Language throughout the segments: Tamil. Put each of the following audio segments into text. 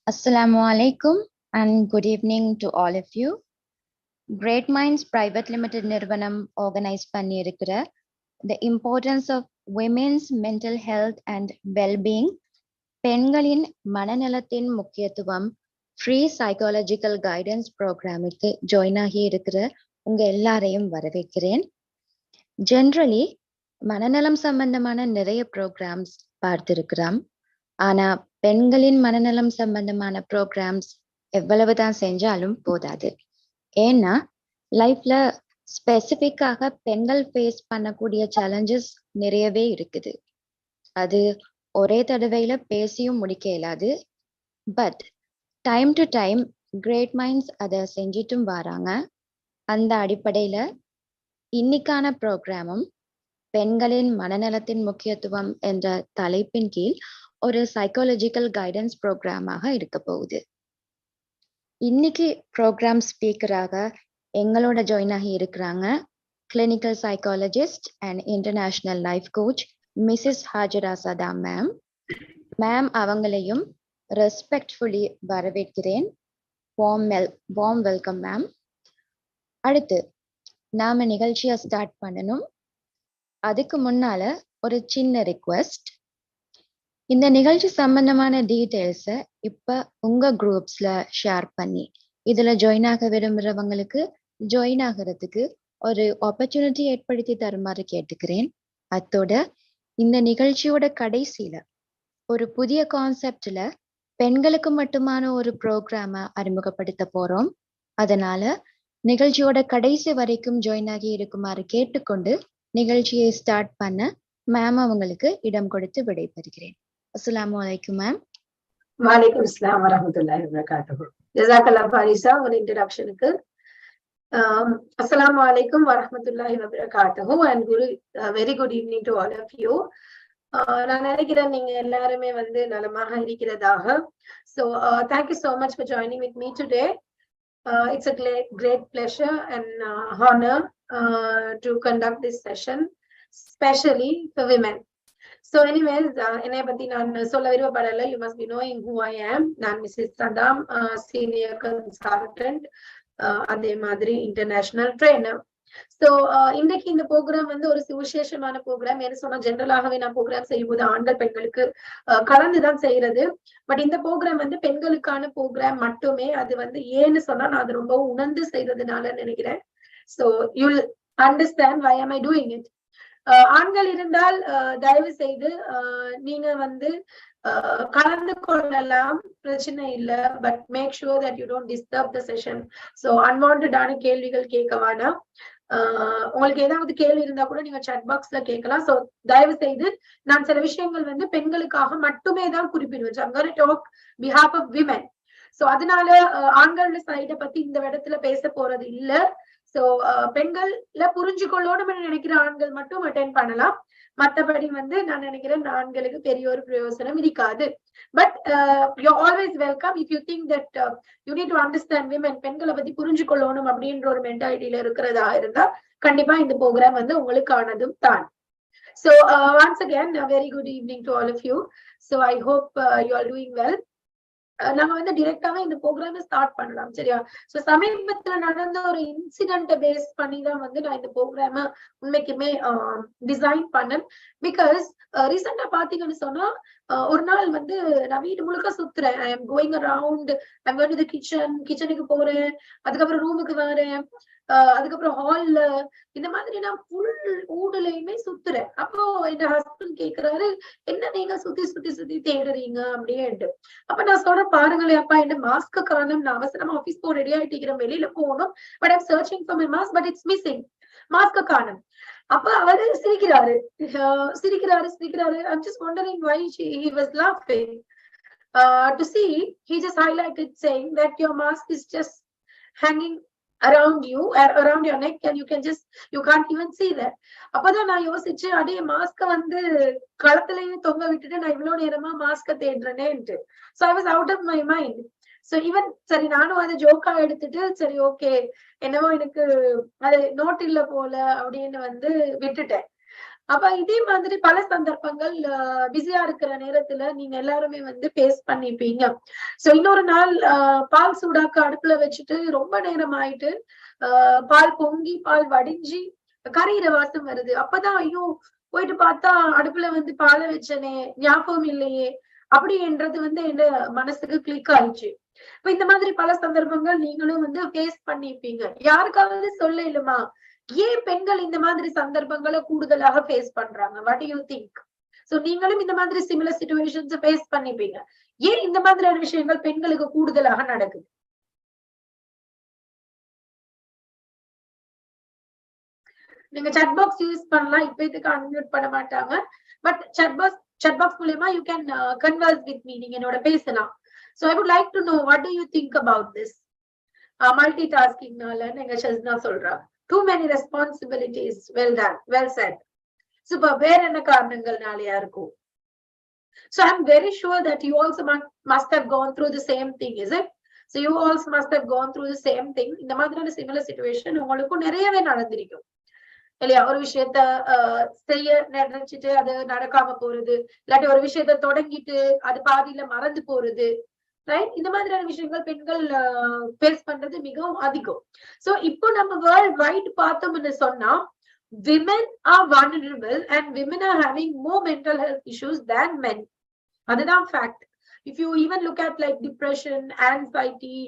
Assalamu alaikum and good evening to all of you. Great Minds Private Limited நிறுவனம் organize பண்ணியிருக்கிற The Importance of Women's Mental Health and Well-Being, பெண்களின் மனநலத்தின் முக்கியத்துவம் ஃப்ரீ சைக்காலஜிக்கல் கைடன்ஸ் ப்ரோக்ராமுக்கு ஜாயின் ஆகி இருக்கிற உங்க எல்லாரையும் வரவேற்கிறேன். ஜென்ரலி மனநலம் சம்பந்தமான நிறைய ப்ரோக்ராம்ஸ் பார்த்திருக்கிறோம். ஆனா பெண்களின் மனநலம் சம்பந்தமான ப்ரோக்ராம்ஸ் எவ்வளவுதான் செஞ்சாலும் போதாது. ஏன்னா லைஃப்ல ஸ்பெசிஃபிக்காக பெண்கள் ஃபேஸ் பண்ணக்கூடிய சேலஞ்சஸ் நிறையவே இருக்குது. அது ஒரே தடவையில பேசியும் முடிக்க இயலாது. But time to time great minds அதை செஞ்சிட்டும் வராங்க. அந்த அடிப்படையில இன்னைக்கான ப்ரோக்ராமும் பெண்களின் மனநலத்தின் முக்கியத்துவம் என்ற தலைப்பின் கீழ் ஒரு சைக்காலஜிக்கல் கைடன்ஸ் ப்ரோக்ராமாக இருக்க போகுது. இன்னைக்கு ப்ரோக்ராம் ஸ்பீக்கராக எங்களோட ஜாயின் ஆகி இருக்கிறாங்க clinical psychologist and international life coach Mrs Hajara Sadha ma'am. Ma'am அவங்களையும் ரெஸ்பெக்ட்ஃபுல்லி வரவேற்கிறேன். Warm welcome ma'am. அடுத்து நாம நிகழ்ச்சியை ஸ்டார்ட் பண்ணணும். அதுக்கு முன்னால ஒரு சின்ன ரிக்வெஸ்ட். இந்த நிகழ்ச்சி சம்பந்தமான டீட்டெயில்ஸை இப்ப உங்க குரூப்ஸ்ல ஷேர் பண்ணி இதுல ஜாயின் ஆக விரும்புறவங்களுக்கு ஜாயின் ஆகிறதுக்கு ஒரு ஆப்பர்ச்சுனிட்டி ஏற்படுத்தி தருமாறு கேட்டுக்கிறேன். அத்தோட இந்த நிகழ்ச்சியோட கடைசியில ஒரு புதிய கான்செப்ட்ல பெண்களுக்கு மட்டுமான ஒரு ப்ரோக்ராம அறிமுகப்படுத்த போறோம். அதனால நிகழ்ச்சியோட கடைசி வரைக்கும் ஜாயின் ஆகி இருக்குமாறு கேட்டுக்கொண்டு நிகழ்ச்சியை ஸ்டார்ட் பண்ண மேம் அவங்களுக்கு இடம் கொடுத்து விடைபெறுகிறேன். அஸ்ஸலாமு அலைக்கும் மேம். வலைக்கும் அஸ்ஸலாம் வரஹ்மத்துல்லாஹி வபரகாத்துஹு. ஜஸாக்கல்லாஹ் ஃபாரிஸா ஒரு இன்ட்ரோடக்ஷனுக்கு. அஸ்ஸலாமு அலைக்கும் வரஹ்மத்துல்லாஹி வபரகாத்துஹு and very good evening to all of you. நான் நினைக்கிறேன் நீங்க எல்லாருமே நலமாக இருக்கிறதாக. So thank you so much for joining with me today. It's a great pleasure and honor to conduct this session, especially for women. So anyways, என்னை பத்தி நான் சொல்ல விரும்பப்படல. You must be knowing who I am. நான் மிஸ்ஸஸ் சதாம், சீனியர் கன்சல்டன்ட், அதே மாதிரி இன்டர்நேஷனல் ட்ரெய்னர். ஸோ இன்றைக்கு இந்த ப்ரோக்ராம் ஒரு விசேஷமான ப்ரோக்ராம். என்ன சொன்னா, ஜென்ரலாகவே நான் ப்ரோக்ராம் செய்யும்போது ஆண்கள் பெண்களுக்கு கலந்துதான் செய்யறது. பட் இந்த ப்ரோக்ராம் பெண்களுக்கான ப்ரோக்ராம் மட்டுமே. அது ஏன்னு சொன்னா நான் அது ரொம்ப உணர்ந்து செய்யறதுனால நினைக்கிறேன். So you'll understand why am I doing it. ஆண்கள் இருந்தால் தயவு செய்து நீங்க கலந்து கொள்ளலாம், பிரச்சனை இல்ல. But make sure that you don't disturb the session. So அன்வான்டான கேள்விகள் கேட்க வேணாம். உங்களுக்கு ஏதாவது கேள்வி இருந்தா கூட நீங்க சாட் பாக்ஸ்ல கேட்கலாம். சோ தயவு செய்து நான் சில விஷயங்கள் பெண்களுக்காக மட்டுமே தான் குறிப்பிடுவேன். I'm going to talk behalf of women. So அதனால ஆண்களோட சைட பத்தி இந்த இடத்துல பேச போறது இல்ல. சோ பெண்கள்ல புரிஞ்சுக்கொள்ளணும்னு நினைக்கிற ஆண்கள் மட்டும் அட்டென்ட் பண்ணலாம். மத்தபடி நான் நினைக்கிறேன் ஆண்களுக்கு பெரிய ஒரு பிரயோசனம் இருக்காது. But you always welcome if you think that you need to understand women. பெண்களை பத்தி புரிஞ்சுக்கொள்ளணும் அப்படின்ற ஒரு மென்டாலிட்டியில இருக்கிறதா இருந்தா கண்டிப்பா இந்த ப்ரோக்ராம் உங்களுக்கானதும் தான். So once again a very good evening to all of you. So I hope you are doing well. நாங்க டிரெக்டாவே இந்த ப்ரோக்ராம ஸ்டார்ட் பண்ணலாம், சரியா? சோ சமீபத்துல நடந்த ஒரு இன்சிடென்ட்டை பேஸ் பண்ணி தான் நான் இந்த ப்ரோக்ராம உண்மைக்குமே டிசைன் பண்ணேன். பிகாஸ் ரீசெண்டா பாத்தீங்கன்னு சொன்னா ஒரு நாள் நான் வீடு முழுக்க சுத்துறேன். I am going around, I am going to the கிச்சனுக்கு போறேன், அதுக்கப்புறம் ரூமுக்கு வரேன், அதுக்கப்புறம் ஹால்ல, இந்த மாதிரி நான் ஃபுல் ஊடுலயுமே சுத்துறேன். அப்போ என் ஹஸ்பண்ட் கேக்குறாரு, என்ன நீங்க சுத்தி சுத்தி சுத்தி தேடுறீங்க அப்படின்ட்டு. அப்ப நான் சொல்றேன், பாருங்களேன் அப்பா, என்ன மாஸ்க காணும், நான் அவசரமா ஆபீஸ் போ ரெடி ஆயிட்டு வெளியில போகணும். But I'm searching for my mask, but it's missing, மாஸ்க காணும். அப்ப அவரு சிரிக்கிறாரு. I'm just wondering why he was laughing. To see, he just highlighted saying that your mask is just hanging around you, around your neck, and you can't even see that. அப்பதான் நான் யோசிச்சேன், அடே மாஸ்க களத்திலேயே தொங்க விட்டுட்டு நான் இவ்வளவு நேரமா மாஸ்க தேடுறேனேன்ட்டு. So I was out of my mind. So even சரி, நானும் அதை ஜோக்கா எடுத்துட்டு சரி ஓகே என்னவோ எனக்கு அது நோட் இல்ல போல அப்படின்னு விட்டுட்டேன். அப்ப இதே மாதிரி பல சந்தர்ப்பங்கள் பிஸியா இருக்கிற நேரத்துல நீங்க எல்லாருமே வந்து ஃபேஸ் பண்ணிப்பீங்க. சோ இன்னொரு நாள் பால் சூடாக்க அடுப்புல வச்சுட்டு ரொம்ப நேரம் ஆயிட்டு பால் பொங்கி பால் வடிஞ்சு கரையிற வாசம் வருது. அப்பதான் ஐயோ போயிட்டு பார்த்தா அடுப்புல வந்து பாலை வச்சனே, ஞாபகம் இல்லையே அப்படின்றது வந்து என்ன மனசுக்கு கிளிக் ஆயிடுச்சு. இப்ப இந்த மாதிரி பல சந்தர்ப்பங்கள் நீங்களும் வந்து ஃபேஸ் பண்ணிருப்பீங்க. யாருக்காவது சொல்ல இல்லமா ஏன் பெண்கள் இந்த மாதிரி சந்தர்ப்பங்களை கூடுதலாக ஃபேஸ் பண்றாங்க? What to you think? So நீங்களும் இந்த மாதிரி சிமிலர் சிச்சுவேஷன்ஸ் ஃபேஸ் பண்ணிப்பீங்க. ஏன் இந்த மாதிரியான விஷயங்கள் பெண்களுக்கு கூடுதலாக நடக்குது? நீங்க சாட் பாக்ஸ் யூஸ் பண்ணலாம். இப்ப இதுக்கு அன்மியூட் பண்ண மாட்டாங்க. பட் சாட் பாக்ஸ் மூலமா you can converse with me. நீங்க என்னோட பேசலாம். So I would like to know what do you think about this? Multitasking நால நீங்க ஷஸ்னா சொல்றா. Too many responsibilities. Well done. Well said. So வேற என்ன காரணங்கள்னாலயா இருக்கும்? So I'm very sure that you also must have gone through the same thing, is it? So you also must have gone through the same thing. இந்த மாதிரியான similar situation உங்களுக்கும் நிறையவே நடந்திருக்கும் இல்லையா? ஒரு விஷயத்த செய்ய நினைச்சிட்டு அது நடக்காம போறது, இல்லாட்டி ஒரு விஷயத்த தொடங்கிட்டு அது பாதியில மறந்து போறது, ரைட்? இந்த மாதிரியான விஷயங்கள் பெண்கள் ஃபேஸ் பண்றது மிகவும் அதிகம். சோ இப்போ நம்ம வேர்ல்ட் வைட் பார்த்தோம்னு சொன்னா women are vulnerable and women are having more mental health issues than men. அதுதான் fact. If you even look at like depression, anxiety,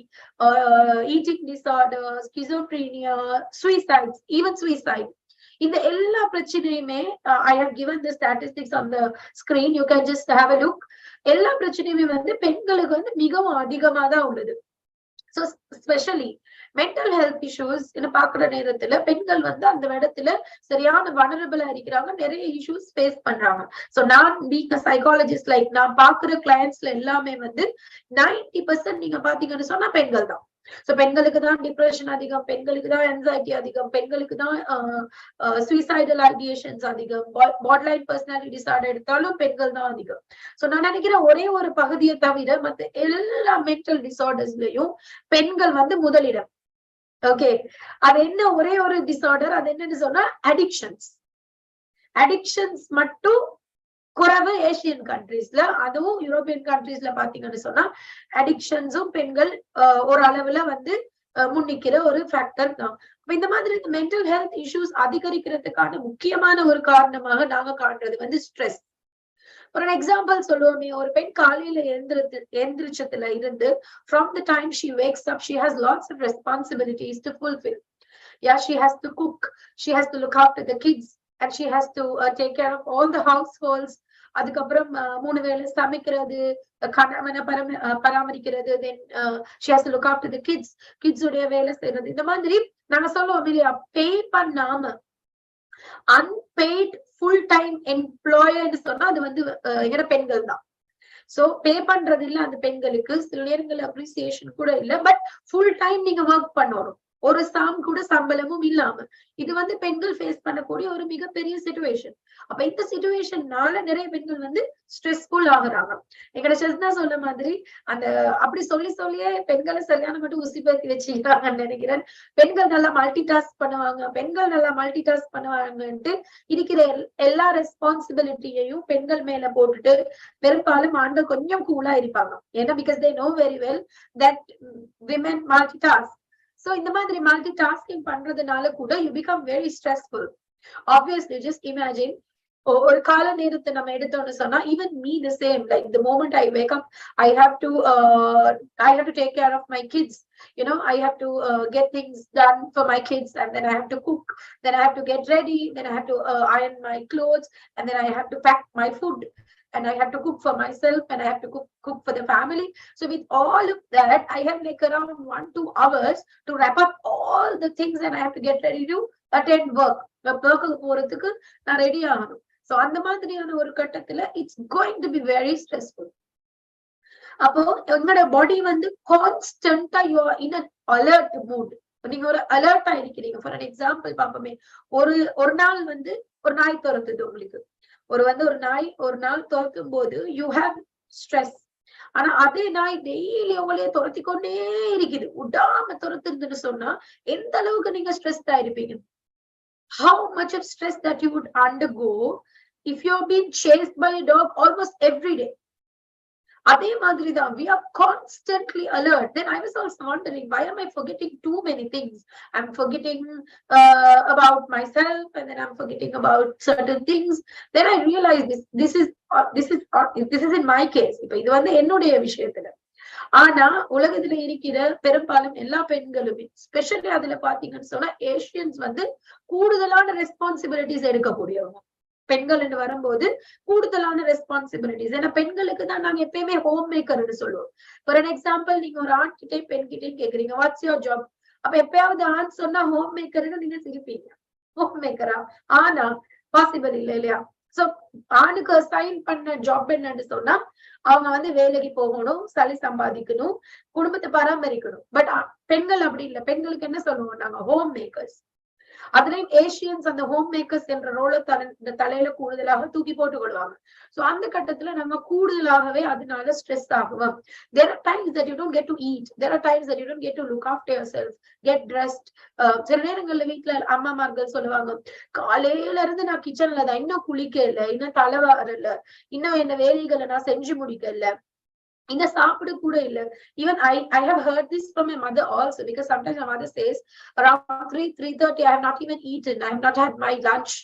eating disorder, schizophrenia, suicides, even suicide, இந்த எல்லா பிரச்சனையுமே I have given the statistics on the screen, you can just have a look. எல்லா பிரச்சனையுமே வந்து பெண்களுக்கு வந்து மிகவும் அதிகமா தான் உள்ளது. So especially mental health issues பாக்குற நேரத்துல பெண்கள் வந்து அந்த இடத்துல சரியான வனரபிளா இருக்கிறாங்க, நிறைய இஷ்யூஸ் ஃபேஸ் பண்றாங்க. சோ நான் பீங் சைக்காலஜிஸ்ட், லைக் நான் பாக்குற கிளையன்ட்ஸ்ல எல்லாமே வந்து 90% நீங்க பாத்தீங்கன்னு சொன்னா பெண்கள் தான். சோ பெண்களுக்கு தான் டிப்ரெஷன் அதிகம், பெண்களுக்கு தான் ஆன்சைட்டி அதிகம், பெண்களுக்கு தான் சூசைடல் ஐடியேஷன்ஸ் அதிகம், பார்டர்லைன் பர்சனாலிட்டி டிசார்டர் எடுத்தாலும் பெண்கள் தான் அதிகம். சோ நான் நினைக்கிறேன் ஒரே ஒரு பகுதியை தவிர மத்த எல்லா மென்டல் டிசார்டர்ஸ்லயும் பெண்கள் வந்து முதலிடம். ஓகே, அது என்ன ஒரே ஒரு டிசார்டர், அது என்னன்னு சொன்னா அடிக்ஷன்ஸ். அடிக்ஷன்ஸ் மட்டும் குறைவு ஏசியன் கண்ட்ரீஸ்ல, அதுவும் யூரோப்பியன் கண்ட்ரீஸ்ல பாத்தீங்கன்னு சொன்னா அடிக்ஷன்ஸும் பெண்கள் ஒரு அளவுல வந்து முன்னிக்கிற ஒரு ஃபேக்டர் தான். இந்த மாதிரி மென்டல் ஹெல்த் இஷ்யூஸ் அதிகரிக்கிறதுக்கான முக்கியமான ஒரு காரணமாக நாங்க காட்டுறது வந்து ஸ்ட்ரெஸ். ஒரு எக்ஸாம்பிள் சொல்லுவோமே, ஒரு பெண் காலையில எழுந்திரிச்சதுல இருந்து from the time she wakes up she has lots of responsibilities to fulfill. Yeah, she has to cook, she has to look after the kids, and she has to take care of all the households. அதுக்கப்புறம் 3 வேளை சமைக்கிறது, கணவனை பராமரிக்கிறது, then she has to look after the kids உடைய வேலை செய்யறது. இந்த மாதிரி நாங்க சொல்லுவோம் இல்லையா, பே பண்ணாம அன்பெய்ட் ஃபுல் டைம் எம்ப்ளாயர்னு சொன்னா அது வந்து எங்க பெண்கள் தான். சோ பே பண்றது இல்ல அந்த பெண்களுக்கு, சில நேரங்கள் அப்ரிசியேஷன் கூட இல்ல, பட் ஃபுல் டைம் நீங்க ஒர்க் பண்ணணும், ஒரு சாம் கூட சம்பளமும் இல்லாம. இது வந்து பெண்கள் ஃபேஸ் பண்ணக்கூடிய ஒரு மிகப்பெரிய சிச்சுவேஷன். அப்ப இந்த சிச்சுவேஷன்னால நிறைய பெண்கள் வந்து ஸ்ட்ரெஸ்ஃபுல் ஆகுறாங்க. எங்கட ஷஸ்னா சொல்ல மாதிரி அந்த அப்படி சொல்லியே பெண்களை சரியான மட்டும் உசி பேசி வச்சுக்கிறாங்கன்னு நினைக்கிறேன். பெண்கள் நல்லா மல்டி டாஸ்க் பண்ணுவாங்கன்ட்டு இருக்கிற எல்லா ரெஸ்பான்சிபிலிட்டியையும் பெண்கள் மேல போட்டுட்டு பெரும்பாலும் ஆண்கள் கொஞ்சம் கூலா இருப்பாங்க. ஏன்னா because they know very well that women multi task. So இந்த மாதிரி மல்டி டாஸ்கிங் பண்றதுனால கூட you become very stressful. Obviously, just imagine ஒரு கால நேரத்தை நம்ம எடுத்தோம்னு சொன்னா, even me the same, like the moment I wake up I have to take care of my kids, you know, I have to get things done for my kids, and then I have to cook, then I have to get ready, then I have to iron my clothes, and then I have to pack my food, and I have to cook for myself, and I have to cook for the family. So with all of that, I have like around 1-2 hours to wrap up all the things, and I have to get ready to attend work. போறதுக்கு நான் ரெடி ஆகணும். சோ அந்த மாதிரியான ஒரு கட்டத்துல it's going to be very stressful. அப்போ உங்களோட பாடி வந்து கான்ஸ்டன்டா you are in an alert mood. நீங்க ஒரு அலர்ட்டா இருக்கிறீங்க. ஃபார் அன் எக்ஸாம்பிள் பாப்போமே, ஒரு நாள் வந்து ஒரு நாய் துரத்துது உங்களுக்கு. ஒரு நாள் துரத்தும் போது யூ ஹேவ் ஸ்ட்ரெஸ். ஆனா அதே நாய் டெய்லி உங்களையே துரத்தி கொண்டே இருக்குது, விடாம துரத்துதுன்னு சொன்னா எந்த அளவுக்கு நீங்க ஸ்ட்ரெஸ்டா இருப்பீங்க? how much of stress that you would undergo if you're being chased by a dog almost every day. அதே மாதிரி தான், we are constantly alert. Then I was also wondering, why am I forgetting too many things? I'm forgetting about myself, and then I'm forgetting about certain things. Then I realized this is in my case. இப்ப இது வந்து என்னுடைய விஷயத்துல. ஆனா உலகத்துல இருக்கிற பெரும்பாலும் எல்லா பெண்களுமே, ஸ்பெஷலி அதுல பாத்தீங்கன்னு சொன்னா ஏசியன்ஸ் வந்து கூடுதலான ரெஸ்பான்சிபிலிட்டிஸ் எடுக்கக்கூடியவங்க. பெண்கள் என்று வரும்போது கூடுதலான ரெஸ்பான்சிபிலிட்டிஸ். ஏன்னா பெண்களுக்கு தான் நாங்க எப்பயுமே ஹோம் மேக்கர்னு சொல்லுவோம். ஃபார் அன் எக்ஸாம்பிள், நீங்க ஒரு ஆண் கிட்டே பெண் கிட்டே கேக்குறீங்க வாட்ஸ் யுவர் ஜாப், அப்ப எப்பயாவது ஆண் சொன்னா ஹோம் மேக்கர்னு நீங்க சிரிப்பீங்க. ஹோம் மேக்கரா? ஆனா பாசிபிள் இல்ல இல்லையா? சோ ஆணுக்கு சைன் பண்ண ஜாப் என்னன்னு சொன்னா அவங்க வந்து வேலைக்கு போகணும், சளி சம்பாதிக்கணும், குடும்பத்தை பராமரிக்கணும். பட் பெண்கள் அப்படி இல்லை. பெண்களுக்கு என்ன சொல்லுவோம் நாங்க? Home makers. அதுலயும் ஏசியன்ஸ் அந்த ஹோம் மேக்கர்ஸ் என்ற ரோலை தலையில கூடுதலாக தூக்கி போட்டு கொள்வாங்க. சோ அந்த கட்டத்துல நம்ம கூடுதலாகவே அதனால stress ஆகுவோம். There are times that you don't get to eat. There are times that you don't get to look after yourself, get dressed. சில நேரங்கள்ல வீட்டுல அம்மாமார்கள் சொல்லுவாங்க, காலையில இருந்து நான் கிச்சன்ல தான், இன்னும் குளிக்க இல்லை, இன்னும் தலைவாரல, இன்னும் என்ன வேலைகளை நான் செஞ்சு முடிக்கல, இந்த சாப்பிட கூட இல்ல. Even I have heard this from my mother also, because sometimes my mother says around 3:30 I have not even eaten, I have not had my lunch.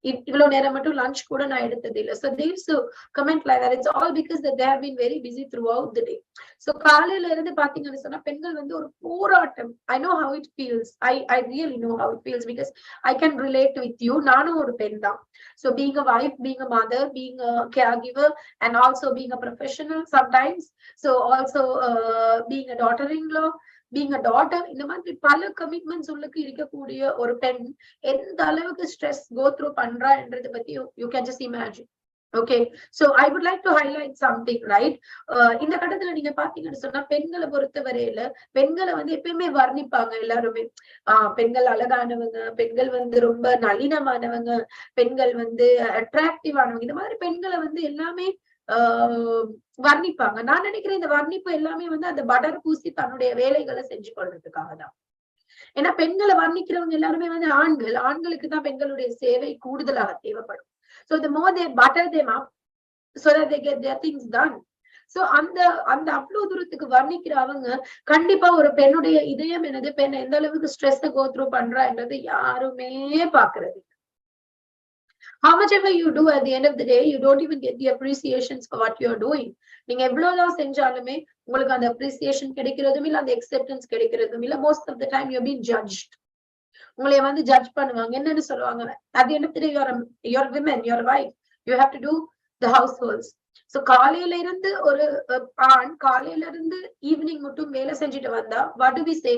இவ்வளவு நேரம் மட்டும் லஞ்ச் கூட நான் எடுத்தது இல்ல. So they used to comment like that. It's all because that they have been very busy throughout the day. So காலையில இருந்து பாத்தீங்கன்னு சொன்னா பெண்கள் வந்து ஒரு போராட்டம். I know how it feels. I really know how it feels because I can relate with you. நானும் ஒரு பெண் தான். So being a wife, being a mother, being a caregiver, and also being a professional sometimes. So also being a daughter-in-law, being a daughter, இந்த மாதிரி பல கமிட்மெண்ட்ஸ் உள்ளுக்கு இருக்கக்கூடிய ஒரு பெண் எந்த அளவுக்கு ஸ்ட்ரெஸ் கோ த்ரூ பண்றான்றத பத்தி you can just imagine. Okay, so I would like to highlight something, right? இந்த கட்டத்துல நீங்க பாத்தீங்கன்னு சொன்னா பெண்களை பொறுத்த வரையில பெண்களை வந்து எப்பயுமே வர்ணிப்பாங்க எல்லாருமே. பெண்கள் அழகானவங்க, பெண்கள் வந்து ரொம்ப நளினமானவங்க, பெண்கள் வந்து அட்ராக்டிவ் ஆனவங்க, இந்த மாதிரி பெண்களை வந்து எல்லாமே வர்ணிப்பாங்க. நான் நினைக்கிறேன் இந்த வர்ணிப்பு எல்லாமே வந்து அந்த படர் பூசி தன்னுடைய வேலைகளை செஞ்சு கொள்றதுக்காக தான். ஏன்னா பெண்களை வர்ணிக்கிறவங்க எல்லாருமே வந்து ஆண்கள். ஆண்களுக்கு தான் பெண்களுடைய சேவை கூடுதலாக தேவைப்படும். So the more they butter them up so that they get their things done. So அந்த அவ்வளவு தூரத்துக்கு வர்ணிக்கிற அவங்க கண்டிப்பா ஒரு பெண்ணுடைய இதயம் என்னது, பெண் எந்த அளவுக்கு ஸ்ட்ரெஸ் கோ த்ரூ பண்றான்றது யாருமே பாக்குறது. How much ever you do, at the end of the day, you don't even get the appreciations for what you're doing. நீங்க எவ்வளவுதான் செஞ்சாலுமே உங்களுக்கு அந்த அப்ரிசியேஷன் கிடைக்கிறதும் இல்ல, அந்த அக்செப்டன்ஸ் கிடைக்கிறதும் இல்ல. Most of the time you been judged. உங்களை வந்து ஜட்ஜ் பண்ணுவாங்க. என்னன்னு சொல்லுவாங்க? at the end of the day, you're women, you're wife, you have to do the households. So காலையில இருந்து ஒரு ஆண் காலையில இருந்து ஈவினிங் மட்டும் வேலை செஞ்சுட்டு வந்தா what do we say?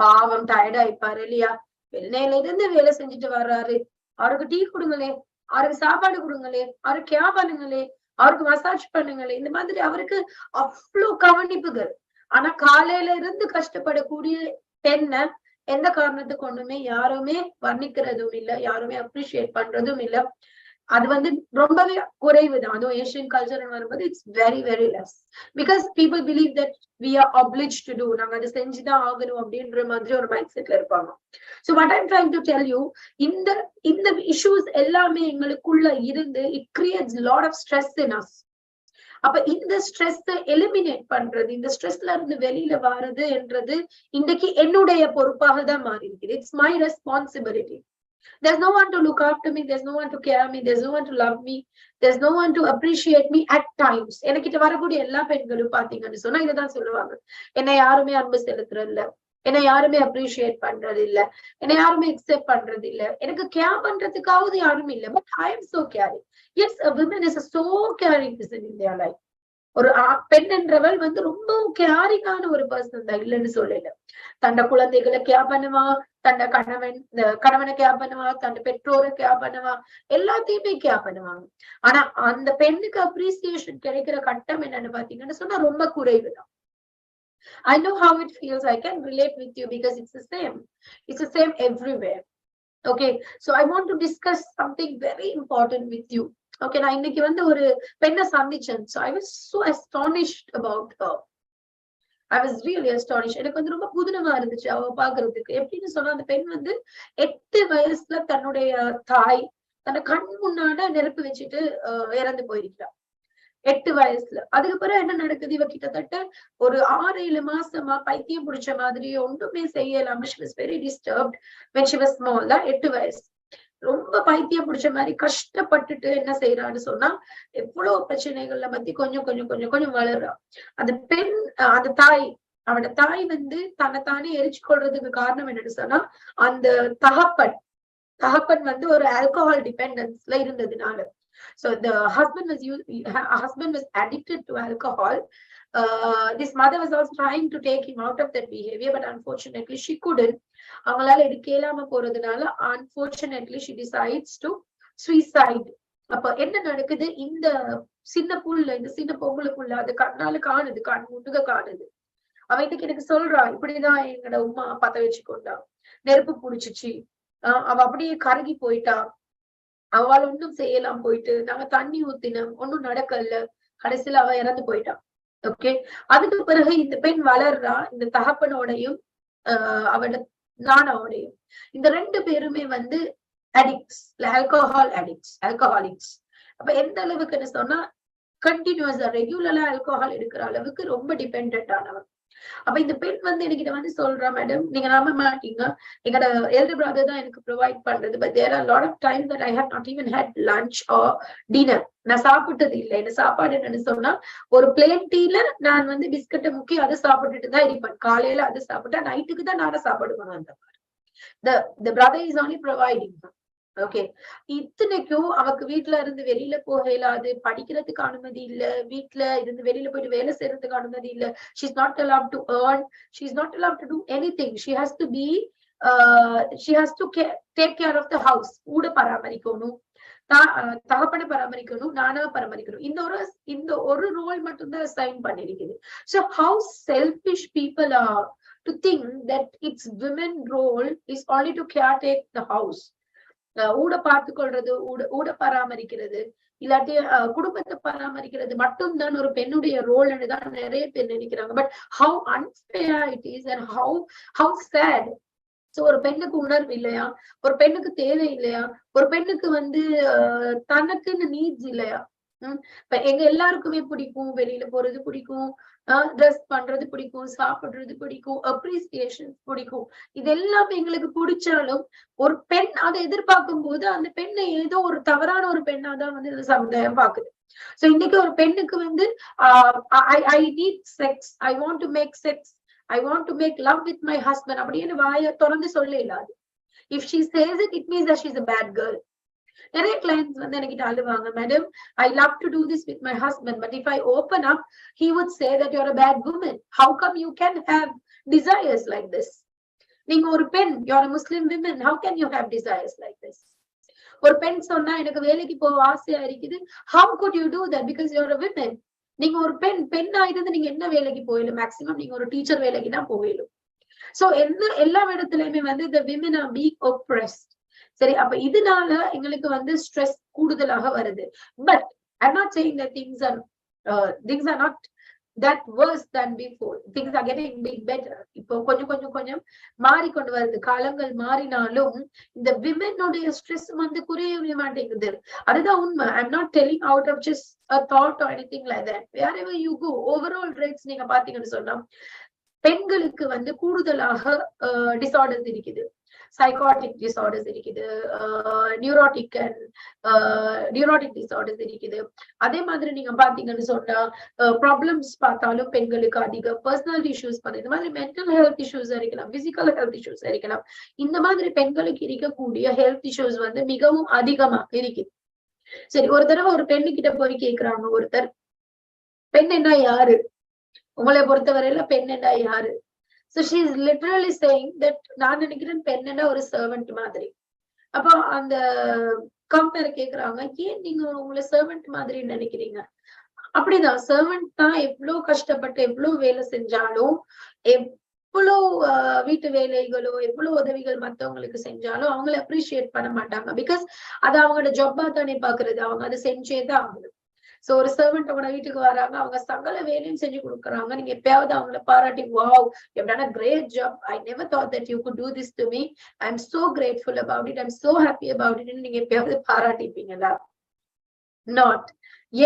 பாவம் டயர்ட் ஆயிப்பாரு இல்லையா? வெள்ளையில இருந்து வேலை செஞ்சுட்டு வர்றாரு, அவருக்கு டீ கொடுங்களே, அவருக்கு சாப்பாடு கொடுங்களே, அவருக்கு கேர் பண்ணுங்களே, அவருக்கு மசாஜ் பண்ணுங்களே, இந்த மாதிரி அவருக்கு அவ்வளவு கவனிப்புகள். ஆனா காலையில இருந்து கஷ்டப்படக்கூடிய பெண்ணை எந்த காரணத்துக்கு ஒண்ணுமே யாருமே வர்ணிக்கிறதும் இல்ல, யாருமே அப்ரிஷியேட் பண்றதும் இல்ல. அது வந்து ரொம்பவே குறைவுதான். அதுவும் ஏசியன் கல்ச்சர் வரும்போது it's very very less. Because people believe that we are obliged to do, நாங்க அதை செஞ்சுதான் ஆகணும் அப்படின்ற மாதிரி ஒரு மைண்ட் செட்ல இருப்பாங்க. So what I'm trying to tell you, இந்த issues எல்லாமே எங்களுக்குள்ள இருந்து it creates a lot of stress in us. அப்ப இந்த ஸ்ட்ரெஸ் எலிமினேட் பண்றது, இந்த ஸ்ட்ரெஸ்ல இருந்து வெளியில வர்றது என்றது இன்னைக்கு என்னுடைய பொறுப்பாக தான் மாறி இருக்குது. It's my responsibility. There's no one to look after me, there's no one to care me, there's no one to love me, there's no one to appreciate me at times. எனக்கிட்ட வரக்கூடிய எல்லா பெண்களும் பாத்தீங்கன்னு சொன்னா இதைதான் சொல்லுவாங்க. என்னை யாருமே அன்பு செலுத்துறது இல்ல, என்னை யாருமே அப்ரிஷியேட் பண்றது இல்ல, என்னை யாருமே அக்செப்ட் பண்றது இல்ல, எனக்கு கேர் பண்றதுக்காவது யாரும் இல்ல. But I am so caring. Yes, a woman is a so caring person in their life. ஒரு பெண் என்றவள் வந்து ரொம்ப கேரிங்கான ஒரு பர்சன் தான், இல்லைன்னு சொல்லல. தன்னை குழந்தைகளை கேர் பண்ணுவா, தன்னை கணவனை கேர் பண்ணுவா, தன்னை பெற்றோரை கேர் பண்ணுவா, எல்லாத்தையுமே கேர் பண்ணுவாங்க. ஆனா அந்த பெண்ணுக்கு அப்ரிசியேஷன் கிடைக்கிற கட்டம் என்னன்னு பாத்தீங்கன்னு சொன்னா ரொம்ப குறைவுதான். I know how it feels. I can relate with you because it's the same. It's the same everywhere. Okay, so I want to discuss something very important with you. Okay, நான் இன்னைக்கு வந்து ஒரு பெண்ணை சந்திச்சேன். So I was so astonished about her. I was really astonished. எனக்கு வந்து ரொம்ப புதுனமா இருந்துச்சு அவ பாக்குறதுக்கு. எப்படின்னு சொன்னா அந்த பெண் வந்து 8 வயசுல தன்னுடைய தாய் தன்னை கண் முன்னாட நெருப்பு வச்சுட்டு இறந்து போயிருக்கிறா. 8 வயசுல. அதுக்கு பிறகு என்ன நடக்குது? இவ கிட்டத்தட்ட ஒரு 6-7 மாசமா பைத்தியம் பிடிச்ச மாதிரி ஒன்றுமே செய்யலாம். She was very disturbed when she was small. 8 வயசு. ரொம்ப பைத்தியம் பிடிச்ச மாதிரி கஷ்டப்பட்டுட்டு என்ன செய்யறான்னு சொன்னா எவ்வளவு பிரச்சனைகள்ல பத்தி கொஞ்சம் கொஞ்சம் கொஞ்சம் கொஞ்சம் வளர்றா. அந்த பெண் அந்த தாய் அவனோட தாய் வந்து தன்னைத்தானே எரிச்சு கொள்றதுக்கு காரணம் என்னன்னு சொன்னா அந்த தகப்பன் வந்து ஒரு ஆல்கஹால் டிபெண்டன்ஸ்ல இருந்ததுனால. So the husband was addicted to alcohol. This mother was also trying to take him out of that behavior, but unfortunately she couldn't. அவங்களால எடுக்கலாம போறதுனால unfortunately she decides to suicide. அப்ப என்ன நடக்குது? இந்த சின்ன பொம்பளுக்குள்ள அது கண்ணால காணுது, கண் முட்டுக காணுது. அவனுக்கு எனக்கு சொல்றா, இப்படிதான் எங்களோட உமா பத்த வச்சுக்கொண்டா, நெருப்பு புடிச்சிச்சு, அவ அப்படியே கருகி போயிட்டா, அவள் ஒன்றும் செய்யலாம், போயிட்டு நாங்க தண்ணி ஊத்தினோம், ஒன்னும் நடக்கல, கடைசியில அவ இறந்து போயிட்டான். ஓகே. அதுக்கு பிறகு இந்த பெண் வளர்றா, இந்த தகப்பனோடையும் அவளோட நானாவோடையும். இந்த 2 பேருமே வந்து அடிக்ட்ஸ், ஆல்கஹாலிக்ஸ். அப்ப எந்த அளவுக்குன்னு சொன்னா கண்டினியூஸா ரெகுலரா ஆல்கஹால் எடுக்கிற அளவுக்கு ரொம்ப டிபெண்டன்ட் ஆனவன். அப்ப இந்த பெண் வந்து என்கிட்ட வந்து சொல்றா, மேடம் நீங்க நம்ப மாட்டீங்க, எங்களோட எல்டர் பிரதர் தான் எனக்கு ப்ரொவைட் பண்றது, but there are lot of time that I have not even had lunch or dinner. நான் சாப்பிட்டது இல்லை. என்ன சாப்பாடு என்னன்னு சொன்னா ஒரு பிளேன் டீல நான் வந்து பிஸ்கட்டை முக்கி அதை சாப்பிட்டுட்டு தான் இருப்பேன். காலையில அதை சாப்பிட்டா நைட்டுக்கு தான் நானே சாப்பிடுவேன். அந்த மாதிரி the brother is only providing. Okay. இத்தனைக்கும் அவக்கு வீட்டுல இருந்து வெளியில போக இயலாது, படிக்கிறதுக்கு அனுமதி இல்ல, வீட்டுல இருந்து வெளியில போயிட்டு வேலை செய்யறதுக்கு அனுமதி இல்ல. She's not allowed to earn, she's not allowed to do anything. She has to take care of the house. ஊட பராமரிக்கணும், தகப்பனை பராமரிக்கணும், நானா பராமரிக்கணும். இந்த ஒரு ரோல் மட்டும்தான் sign பண்ணிருக்குது. So how selfish people are to think that its women role is only to caretake the house. ஊட பார்த்து கொள்றது, ஊட பராமரிக்கிறது, இல்லாட்டி குடும்பத்தை பராமரிக்கிறது மட்டும்தான் ஒரு பெண்ணுடைய ரோல்னு தான் நிறைய பேர் நினைக்கிறாங்க. But how unfair it is and how sad. So ஒரு பெண்ணுக்கு உணர்வு இல்லையா? ஒரு பெண்ணுக்கு தேவை இல்லையா? ஒரு பெண்ணுக்கு வந்து தனக்குன்னு நீட்ஸ் இல்லையா? இப்ப எங்க எல்லாருக்குமே பிடிக்கும், வெளியில போறது பிடிக்கும், ட்ரெஸ் பண்றது பிடிக்கும், சாப்பிடுறது பிடிக்கும், அப்ரிசியேஷன் பிடிக்கும். இது எல்லாமே எங்களுக்கு பிடிச்சாலும் ஒரு பெண் அதை எதிர்பார்க்கும் போது அந்த பெண்ணை ஏதோ ஒரு தவறான ஒரு பெண்ணாதான் வந்து இந்த சமுதாயம் பாக்குது. சோ இன்னைக்கு ஒரு பெண்ணுக்கு வந்து I need sex, I want to make sex, I want to make love with my husband அப்படின்னு வாய திறந்து சொல்ல இல்லாது. If she says it, it means that she's a bad girl. நிறைய கிளைண்ட்ஸ் வந்து என்கிட்ட அழுவாங்க, madam I love to do this with my husband, but if I open up, he would say that you're a bad woman. How come you can have desires like this? நீங்க ஒரு பெண், you're a Muslim woman, how can you have desires like this? ஒரு பெண் சொன்னா எனக்கு வேலைக்கு போக ஆசையா இருக்குது, how could you do that? Because you're a woman. நீங்க ஒரு பெண்ணா இருந்து நீங்க என்ன வேலைக்கு போயிடும்? மேக்சிமம் நீங்க ஒரு டீச்சர் வேலைக்கு தான் போயிடும். சோ எல்லா இடத்துலயுமே வந்து the women are being oppressed. சரி, அப்ப இதனால எங்களுக்கு வந்து ஸ்ட்ரெஸ் கூடுதலாக வருது. But I'm not saying that things are not that worse than before. Things are getting big better. இப்போ கொஞ்சம் மாறிக்கொண்டு வருது. காலங்கள் மாறினாலும் இந்த விமெனுடைய ஸ்ட்ரெஸ் வந்து குறையவே மாட்டேங்குது. அதுதான் உண்மை. I'm not telling out of just a thought or anything like that. Wherever you go, overall rates நீங்க பாத்தீங்கன்னு சொன்னா பெண்களுக்கு வந்து கூடுதலாக டிசார்டர்ஸ் இருக்குது. சைக்காட்டிக் டிசார்டர்ஸ் இருக்குது, நியூரோட்டிக் டிசார்டர்ஸ் இருக்குது. அதே மாதிரி நீங்க பாத்தீங்கன்னு சொன்னா ப்ராப்ளம்ஸ் பார்த்தாலும் பெண்களுக்கு அதிக பர்சனல் இஷ்யூஸ் பண்ண, இந்த மாதிரி மென்டல் ஹெல்த் இஷ்யூஸ் இருக்கலாம், பிசிக்கல் ஹெல்த் இஷ்யூஸ் இருக்கலாம். இந்த மாதிரி பெண்களுக்கு இருக்கக்கூடிய ஹெல்த் இஷ்யூஸ் வந்து மிகவும் அதிகமா இருக்குது. சரி, ஒரு தடவை ஒரு பெண்ணு கிட்ட போய் கேக்குறாங்க ஒருத்தர், பெண் என்ன யாரு? உங்களை பொறுத்தவரையில பெண் என்ன யாரு? So she is literally saying that நான் நினைக்கிறேன் பெண்ணா ஒரு சர்வெண்ட் மாதிரி. அப்போ அந்த கம்பேர் கேக்குறாங்க, ஏன் நீங்க உங்களை சர்வெண்ட் மாதிரி நினைக்கிறீங்க? அப்படிதான், சர்வெண்ட் தான் எவ்வளவு கஷ்டப்பட்டு எவ்வளவு வேலை செஞ்சாலும், எவ்வளவு வீட்டு வேலைகளோ எவ்வளவு உதவிகள் மத்தவங்களுக்கு செஞ்சாலும் அவங்களை அப்ரிஷியேட் பண்ண மாட்டாங்க. பிகாஸ் அது அவங்களோட ஜாப்பா தானே பாக்குறது, அவங்க அதை செஞ்சேதான் ஆகணும். சோ ஒரு சர்வெண்ட் உங்களோட வீட்டுக்கு வராங்க, அவங்க சகல வேலையும் செஞ்சு கொடுக்குறாங்க. நீங்க எப்பயாவது அவங்கள பாராட்டி, wow you have done a great job, I never thought that you could do this to me, I am so grateful about it, I'm so happy about it, நீங்க எப்பயாவது பாராட்டிப்பீங்களா? நாட்.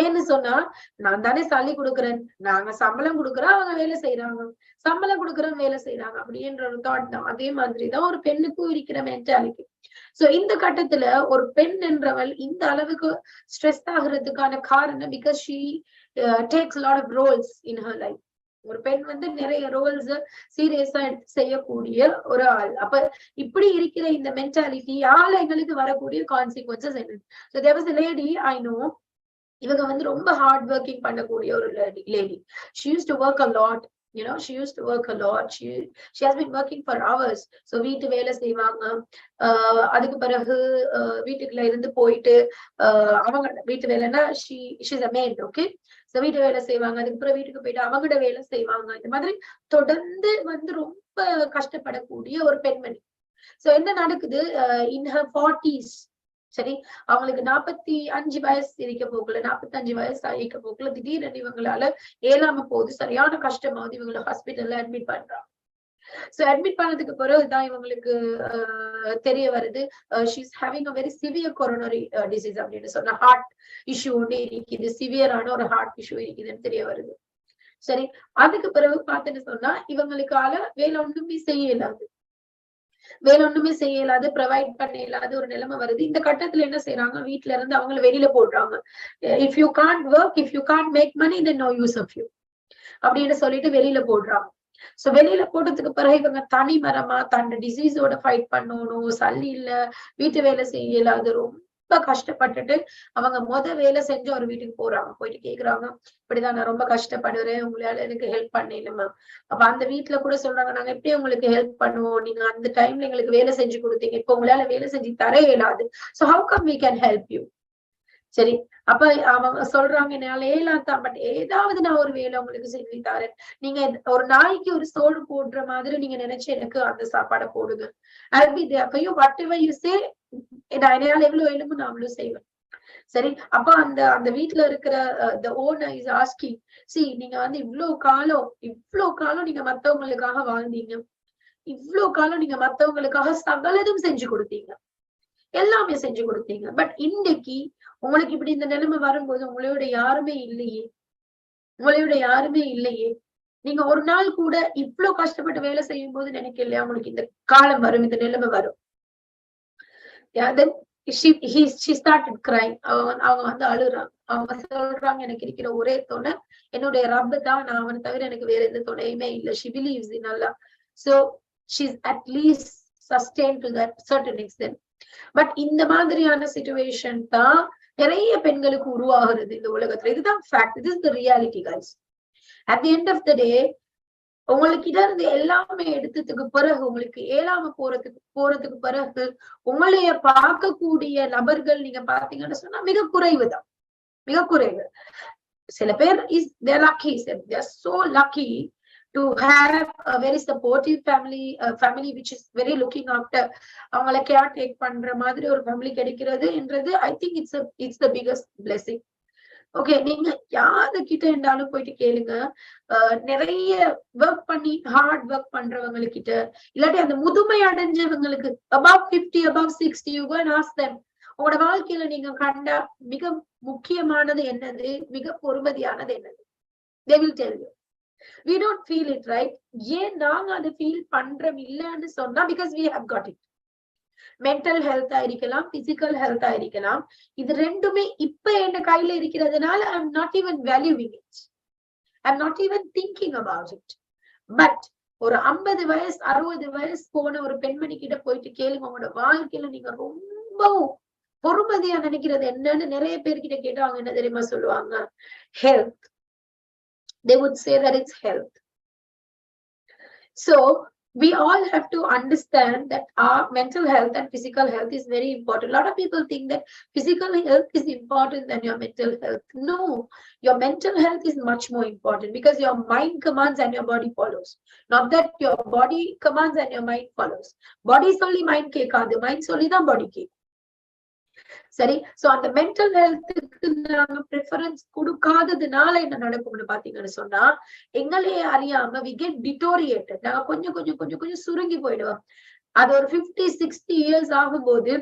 ஏன்னு சொன்னா, நான் தானே சளி கொடுக்குறேன், நாங்க சம்பளம் கொடுக்குறோம், அவங்க வேலை செய்யறாங்க, சம்பளம் கொடுக்குறோம் வேலை செய்யறாங்க அப்படின்ற ஒரு தாட் தான். அதே மாதிரிதான் ஒரு பெண்ணுக்கும் இருக்கிற மென்டாலிட்டி. சோ இந்த கட்டத்துல ஒரு பெண் என்றவள் இந்த அளவுக்கு ஸ்ட்ரெஸ் ஆகுறதுக்கான காரணம் because she takes lot of roles in her life. ஒரு பெண் வந்து நிறைய ரோல்ஸ் சீரியஸா செய்யக்கூடிய ஒரு ஆள். அப்ப இப்படி இருக்கிற இந்த மென்டாலிட்டி யாழ் எங்களுக்கு வரக்கூடிய கான்சிக்வன்சஸ் என்ன? So there was a lady I know, இவங்க வந்து ரொம்ப ஹார்ட் ஒர்க்கிங் பண்ணக்கூடிய ஒரு lady. She used to work a lot, you know, she used to work a lot. She has been working for hours. So வீட்டு வேலை செய்வாங்க, அதுக்கு பிறகு வீட்டுக்குள்ள இருந்து போயிட்டு அவங்க வீட்டு வேலைன்னா she's a maid, okay? So வீட்டு வேலை செய்வாங்க, அதுக்கப்புறம் வீட்டுக்கு போயிட்டு அவங்களோட வேலை செய்வாங்க. இந்த மாதிரி தொடர்ந்து வந்து ரொம்ப கஷ்டப்படக்கூடிய ஒரு பெண்மணி. சோ என்ன நடக்குது, in her 40s, சரி, அவங்களுக்கு 45 வயசு இருக்க போக்குல, 45 வயசு இருக்க போக்குல திடீர்னு இவங்களால ஏலாம போகுது, சரியான கஷ்டமாவது, இவங்களை ஹாஸ்பிட்டல்ல அட்மிட் பண்றாங்க. சோ அட்மிட் பண்ணதுக்கு பிறகுதான் இவங்களுக்கு தெரிய வருது, she's having a very severe coronary disease அப்படின்னு சொன்ன ஹார்ட் இஷ்யூ ஒன்று இருக்குது, சிவியரான ஒரு ஹார்ட் இஷ்யூ இருக்குதுன்னு தெரிய வருது. சரி, அதுக்கு பிறகு பாத்துன்னு சொன்னா இவங்களுக்கால வேலை ஒண்ணுமே செய்யலாது, ப்ரொவைட் பண்ண இயலாத ஒரு நிலைமை வருது. இந்த கட்டத்துல என்ன செய்யறாங்க, வீட்டுல இருந்து அவங்களை வெளியில போடுறாங்க. If you can't work, if you can't make money, then no use of you அப்படின்னு சொல்லிட்டு வெளியில போடுறாங்க. சோ வெளியில போட்டதுக்கு பிறகு இவங்க தனி மரமா தன்னோட டிசீஸோட ஃபைட் பண்ணணும், சளி இல்ல, வீட்டு வேலை செய்யலாது, ரொம்ப கஷ்டப்பட்டுட்டு அவங்க வேலை செஞ்சு ஒரு வீட்டுக்கு போறாங்க. போயிட்டு கேக்குறாங்க, இப்படிதான் நான் ரொம்ப கஷ்டப்படுறேன், உங்களால எனக்கு ஹெல்ப் பண்ணணுமா? அப்ப அந்த வீட்டுல கூட சொல்றாங்க, நாங்க எப்படி உங்களுக்கு ஹெல்ப் பண்ணுவோம், நீங்க அந்த டைம்ல எங்களுக்கு வேலை செஞ்சு கொடுத்தீங்க, இப்ப உங்களால வேலை செஞ்சு தர இயலாது, so how come we can help you? சரி, அப்ப அவங்க சொல்றாங்க, என்னால ஏலாத்தான், பட் ஏதாவது நான் ஒரு வேலை உங்களுக்கு செஞ்சு தரேன், நீங்க ஒரு நாய்க்கு ஒரு சோறு போடுற மாதிரி நீங்க நினைச்சு எனக்கு அந்த சாப்பாடை போடுங்க, I'll be there for you, whatever you say, என்னால எவ்வளவு வேணுமோ நான் அவ்வளவு செய்வேன். சரி, அப்ப அந்த வீட்டுல இருக்கிற the owner is asking, see, நீங்க வந்து இவ்வளவு காலம் நீங்க மத்தவங்களுக்காக வாழ்ந்தீங்க, இவ்வளவு காலம் நீங்க மத்தவங்களுக்காக சகலதும் செஞ்சு கொடுத்தீங்க, எல்லாமே செஞ்சு கொடுத்தீங்க, பட் இன்னைக்கு உங்களுக்கு இப்படி இந்த நிலைமை வரும்போது உங்களோட யாருமே இல்லையே, நீங்க ஒரு நாள் கூட இவ்வளவு கஷ்டப்பட்டு வேலை செய்யும் போது நினைக்கலையா உங்களுக்கு இந்த காலம் வரும், இந்த நிலைமை வரும்? Then she started crying. அவங்க வந்து அழுறாங்க. அவங்க சொல்றாங்க, எனக்கு இருக்கிற ஒரே துணை என்னுடைய ரப்பு தான், நான் அவனை தவிர எனக்கு வேற எந்த துணையுமே இல்லை. She believes in Allah. So she's at least sustained to that certain extent. But இந்த மாதிரியான சிச்சுவேஷன் தான் நிறைய பெண்களுக்கு உருவாகிறது இந்த உலகத்துல. இதுதான் ஃபேக்ட், இது is the reality guys. At the end of the day, உங்களுக்கிட்ட இருந்து எல்லாமே எடுத்ததுக்கு பிறகு, உங்களுக்கு ஏலாம போறதுக்கு பிறகு உங்களைய பார்க்கக்கூடிய நபர்கள் நீங்க பாத்தீங்கன்னு சொன்னா மிக குறைவுதான், மிக குறைவு. சில பேர் they're lucky, they're so lucky to have a very supportive family which is very looking after, அவங்கள கேர் டேக் பண்ற மாதிரி ஒரு ஃபேமிலி கிடைக்கிறது என்றது I think it's the biggest blessing. Okay, நீங்க யாருக்கிட்ட இருந்தாலும் போயிட்டு கேளுங்க, நிறைய ஒர்க் பண்ணி ஹார்ட் ஒர்க் பண்றவங்க கிட்ட, இல்லாட்டி அந்த முதுமை அடைஞ்சவங்களுக்கு above 50 above 60, you go and ask them, உங்களோட வாழ்க்கையில நீங்க கண்ட மிக முக்கியமானது என்னது, மிக பொறுமதியானது என்னது? They will tell you. We don't feel it, right? ஏன் நாங்க அதை ஃபீல் பண்றோம் இல்லன்னு சொன்னா, because we have got it. Mental health இருக்கலாம், பிசிக்கல் ஹெல்த் இருக்கலாம், இது ரெண்டுமே இப்ப என்ன கையில இருக்கிறதுனால I'm not even valuing it, I'm not even thinking about it. But ஒரு 50 வயசு 60 வயசு போன ஒரு பெண்மணி கிட்ட போயிட்டு கேளுங்க, உங்களோட வாழ்க்கையில நீங்க ரொம்பவும் பொறுமதியா நினைக்கிறது என்னன்னு நிறைய பேர்கிட்ட கேட்டா அவங்க என்ன தெரியுமா சொல்லுவாங்க? Health. They would say that it's health. So we all have to understand that our mental health and physical health is very important. A lot of people think that physical health is important than your mental health. No, your mental health is much more important, because your mind commands and your body follows. Not that your body commands and your mind follows. Body solely mind kekadu, mind solely the body ke. சரி. சோ அந்த மென்டல் ஹெல்த்துக்கு நாங்க ப்ரிஃபரன்ஸ் கொடுக்காததுனால என்ன நடக்கும்னு பாத்தீங்கன்னு சொன்னா, எங்களையே அறியாம வி கெட் டிட்டோரியேட்டட். நாங்க கொஞ்சம் கொஞ்சம் கொஞ்சம் கொஞ்சம் சுருங்கி போயிடுவோம். அது ஒரு 50-60 இயர்ஸ் ஆகும்போது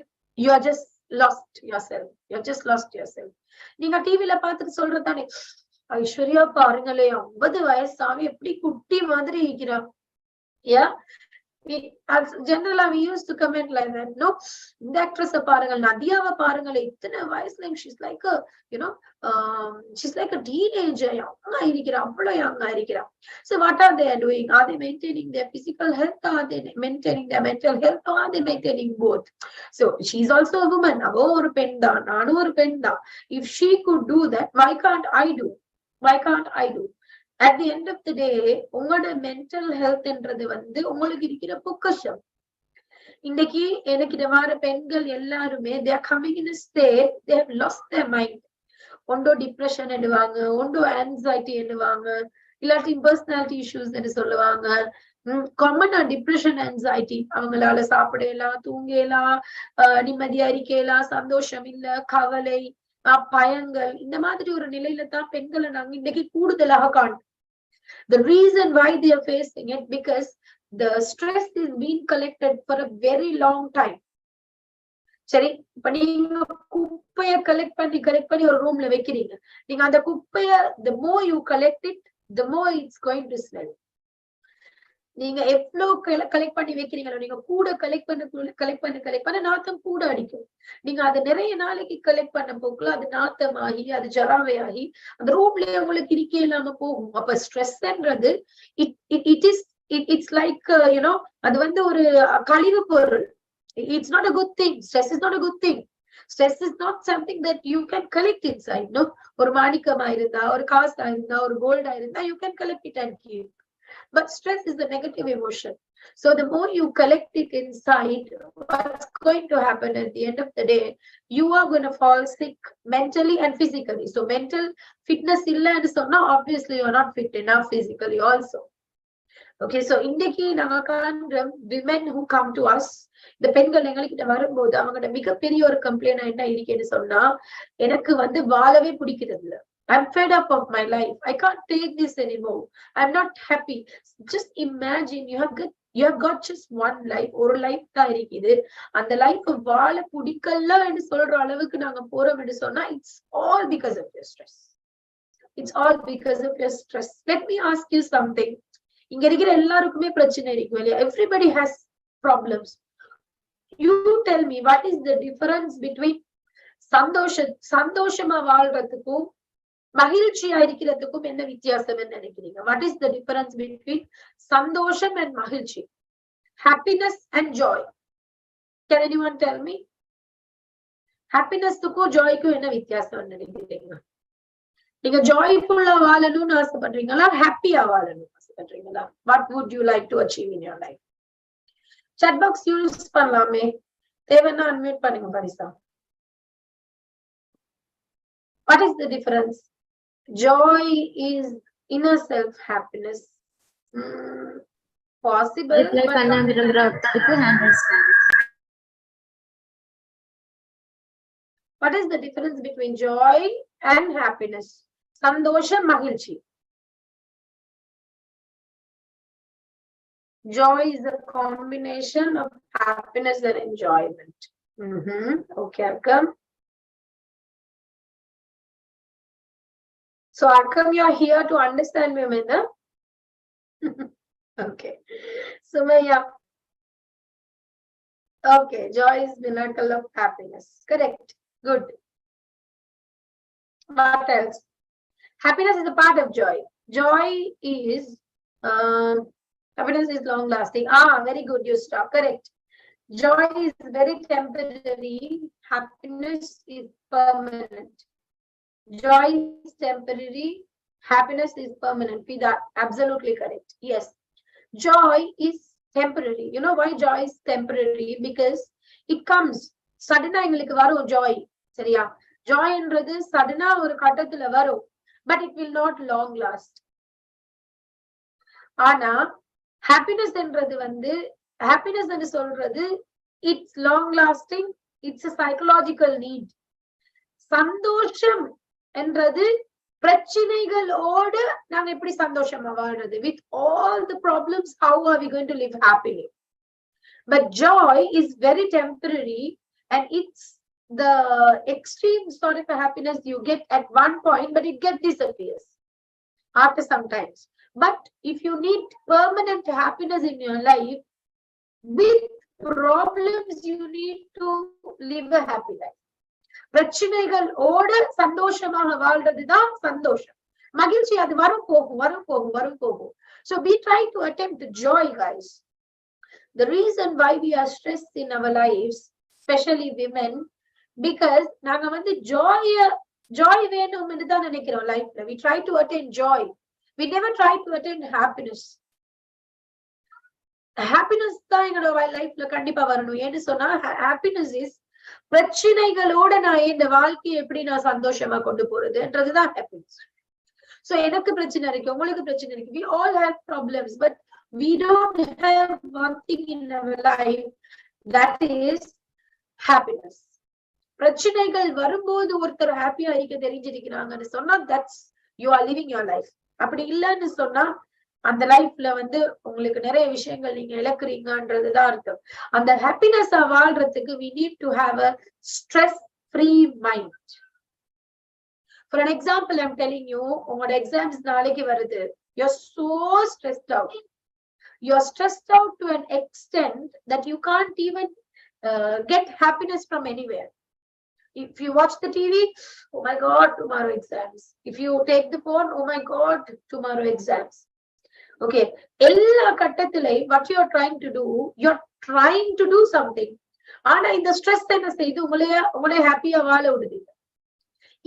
you are just lost your self. You are just lost your self. நீங்க டிவில பாத்துட்டு சொல்றதானே, ஐஸ்வர்யா பாருங்களே 50 வயசாவே எப்படி குட்டி மாதிரி இருக்கிறா. Yeah. Generally we used to comment like that. No, இந்த actress பாருங்கள், நதியாவை பாருங்களே இத்தனை வயசுல she's like a, you know, she's like a teenager. யங்கா இருக்கிறா, அவ்வளவு யங்கா இருக்கிறா. So what are they doing? Are they maintaining their physical health? Are they maintaining their mental health? Or are they maintaining both? So she's also a woman. அவ ஒரு பெண் தான், நானும் ஒரு பெண் தான். If she could do that, why can't I do? Why can't I do? At the end of the day, உங்களோட மென்டல் ஹெல்த்ன்றது வந்து உங்களுக்கு இருக்கிற பொக்கிஷம். இன்னைக்கு எனக்கு இத வர பெண்கள் எல்லாருமே they are coming in a state, they have lost their mind. ஒண்டோ டிப்ரெஷன் என்னுவாங்க, ஒண்டோ ஆன்சைட்டி என்னுவாங்க, இல்லாட்டி பர்சனாலிட்டி இஷ்யூஸ் என்று சொல்லுவாங்க. காமனா டிப்ரெஷன், ஆன்சைட்டி, அவங்களால சாப்பிடலாம், தூங்கலாம், நிம்மதியா இருக்கலாம், சந்தோஷம் இல்ல, கவலை, பயங்கள், இந்த மாதிரி ஒரு நிலையில தான் பெண்களை நாங்க இன்னைக்கு கூடுதலாக காண்போம். The reason why they are facing it, because the stress is being collected for a very long time. சரி, இப்ப நீங்க குப்பைய கலெக்ட் பண்ணி ஒரு ரூம்ல வைக்கிறீங்க. நீங்க அந்த குப்பைய the more you collect it, the more it's going to smell. நீங்க எவ்வளவு கலெக்ட் பண்ணி வைக்கிறீங்களோ, நீங்க கூட கலெக்ட் பண்ண நாத்தம் கூட அடிக்கும். நீங்க அதை நிறைய நாளைக்கு கலெக்ட் பண்ண போக்குல அது நாத்தமாகி, அது ஜராவையாகி அந்த ரூம்லயே உங்களுக்கு இருக்க இல்லாம போகும். அப்ப ஸ்ட்ரெஸ்ன்றது இட்ஸ் லைக் யூனோ, அது வந்து ஒரு கழிவு பொருள். It's not a good thing. Stress is not a good thing. Stress is not something that you can collect inside. No, ஒரு மாணிக்கமா இருந்தா, ஒரு காசா இருந்தா, ஒரு கோல்டா இருந்தா, you can collect it and keep. But stress is a negative emotion. So the more you collect it inside, what's going to happen at the end of the day, you are going to fall sick mentally and physically. So mental fitness illa and so now obviously you are not fit enough physically also. Okay, so இன்னைக்கு நாங்க காண்ற women who come to us, இந்த பெண்கள் எங்ககிட்ட வரும்போது அவங்களோட மிகப்பெரிய ஒரு கம்ப்ளைண்ட் என்ன இருக்குன்னு சொன்னா, எனக்கு வந்து வாழவே பிடிக்கிறது இல்ல. I'm fed up of my life. I can't take this anymore. I'm not happy. Just imagine you have got just one life. ஒரு லைஃப் தான் இருக்குது. அந்த லைஃப் வாழ பிடிக்கல என்று சொல்ற அளவுக்கு நாங்க போறோம் என்று சொன்னா, it's all because of your stress. It's all because of your stress. Let me ask you something. இங்க இருக்கிற எல்லாருக்குமே பிரச்சனை இருக்கு இல்லையா? Everybody has problems. You tell me, what is the difference between சந்தோஷமா வாழ்றதுக்கும் மகிழ்ச்சியா இருக்கிறதுக்கும் என்ன வித்தியாசம் நினைக்கிறீங்க? What is the difference between சந்தோஷம் and மகிழ்ச்சி? Happiness and joy. Can anyone tell me? Happiness-க்கும் joy-க்கும் என்ன வித்தியாசம் நினைக்கிறீங்க? நீங்க ஜாய்ஃபுல்லா வாழணும்னு ஆசைப்படுறீங்களா, ஹாப்பியா வாழணும்னு ஆசைப்படுறீங்களா? What would you like to achieve in your life? Chat box use பண்ணலாமே, தேவைன்னா அன்மியூட் பண்ணுங்க பரிசா. What is the difference? Joy is inner self happiness. Possible. What is the difference between joy and happiness? Sandosha, mahilchi. Joy is a combination of happiness and enjoyment. Okay, Akam. So Akam, you're here to understand me, Mena? Okay. Sumaya. Okay, joy is miracle of happiness. Correct. Good. What else? Happiness is a part of joy. Joy is happiness is long lasting. Very good, you stop. Correct. Joy is very temporary. Happiness is permanent. Joy is temporary. Happiness is permanent. Pida, absolutely correct. Yes. Joy is temporary. You know why joy is temporary? Because it comes. Suddenly எங்களுக்கு வரும் joy. சரியா? Joy என்றது suddenly ஒரு கட்டத்துல வரும். But it will not long last. ஆனா happiness என்றது வந்து, happiness என்று சொல்றது, it's long lasting. It's a psychological need. சந்தோஷம் என்றது பிரச்சனைகளோடு நாங்க எப்படி சந்தோஷமா வாழ்றது? With all the problems, how are we going to live happily? But joy is very temporary, and it's the extreme sort of a happiness you get at one point, but it disappears after some time. But if you need permanent happiness in your life, with problems, you need to live a happy life. பிரச்சனைகளோட சந்தோஷமாக வாழ்றதுதான் சந்தோஷம். மகிழ்ச்சி அது வரும் போகும். So we try to attempt joy, guys. The reason why we are stressed in our lives, especially women, because நாங்க வந்து joy வேணும்னு தான் நினைக்கிறோம் லைஃப்ல. We try to attain joy. We never try to attain happiness. Happiness தான் எங்களோட லைஃப்ல கண்டிப்பா வரணும். ஏன்னு சொன்னா happiness is பிரச்சனைகளோட நான் இந்த வாழ்க்கையை எப்படி நான் சந்தோஷமா கொண்டு போறதுன்றதுதான் happiness. So எனக்கு பிரச்சனை இருக்கு, உங்களுக்கு பிரச்சனை இருக்கு. We all have problems, but we don't have one thing in our life, that is happiness. பிரச்சனைகள் வரும்போது ஒருத்தர் ஹாப்பியா இருக்க தெரிஞ்சிருக்கிறாங்கன்னு சொன்னா that's you are living your life. அப்படி இல்லைன்னு சொன்னா அந்த லைஃப்ல வந்து உங்களுக்கு நிறைய விஷயங்கள் நீங்க இழக்குறீங்கன்றதுதான் அர்த்தம். அந்த ஹாப்பினஸ் வாழ்றதுக்கு we need to have a stress free mind. For an example, I'm telling you, உங்களோட எக்ஸாம்ஸ் நாளைக்கு வருது. You're so stressed out. You're stressed out to an extent that you can't even get happiness from anywhere. If you watch the TV, oh my God, tomorrow exams. If you take the phone, oh my God, tomorrow exams. Okay, எல்லா கட்டத்திலையும் what you are trying to do, you're trying to do something. ஆனா இந்த ஸ்ட்ரெஸ் என்ன செய்து உங்களே ஹாப்பியா வாழ விடுது.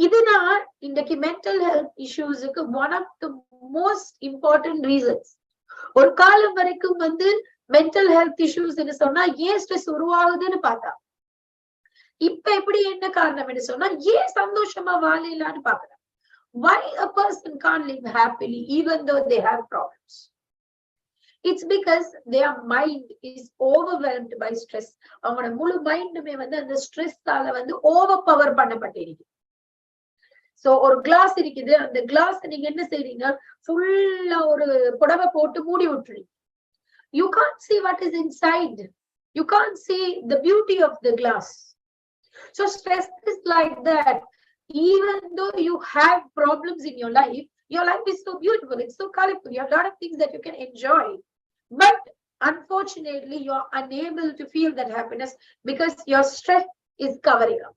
இதுதான் இன்னைக்கு மென்டல் ஹெல்த் இஷ்யூஸுக்கு one of the most important reasons. ஒரு காலம் வரைக்கும் வந்து மென்டல் ஹெல்த் இஷ்யூஸ் சொன்னா ஏன் ஸ்ட்ரெஸ் உருவாகுதுன்னு பார்த்தா, இப்ப எப்படி என்ன காரணம் சொன்னா ஏன் சந்தோஷமா வாழலான்னு பாக்குறேன். Why a person can't live happily even though they have problems? It's because their mind is overwhelmed by stress. அவங்களோட முழு மைண்டுமே வந்து அந்த ஸ்ட்ரெஸ்ஸால வந்து ஓவர் பவர் பண்ணப்பட்டிருக்கு. சோ ஒரு கிளாஸ் இருக்குது, அந்த கிளாஸ் நீங்க என்ன செய்றீங்க, ஃபுல்லா ஒரு புடவை போட்டு மூடி விட்டுறீங்க. You can't see what is inside. You can't see the beauty of the glass. So stress is like that. Even though you have problems in your life is so beautiful, it's so colorful, you have a lot of things that you can enjoy, but unfortunately you are unable to feel that happiness because your stress is covering up.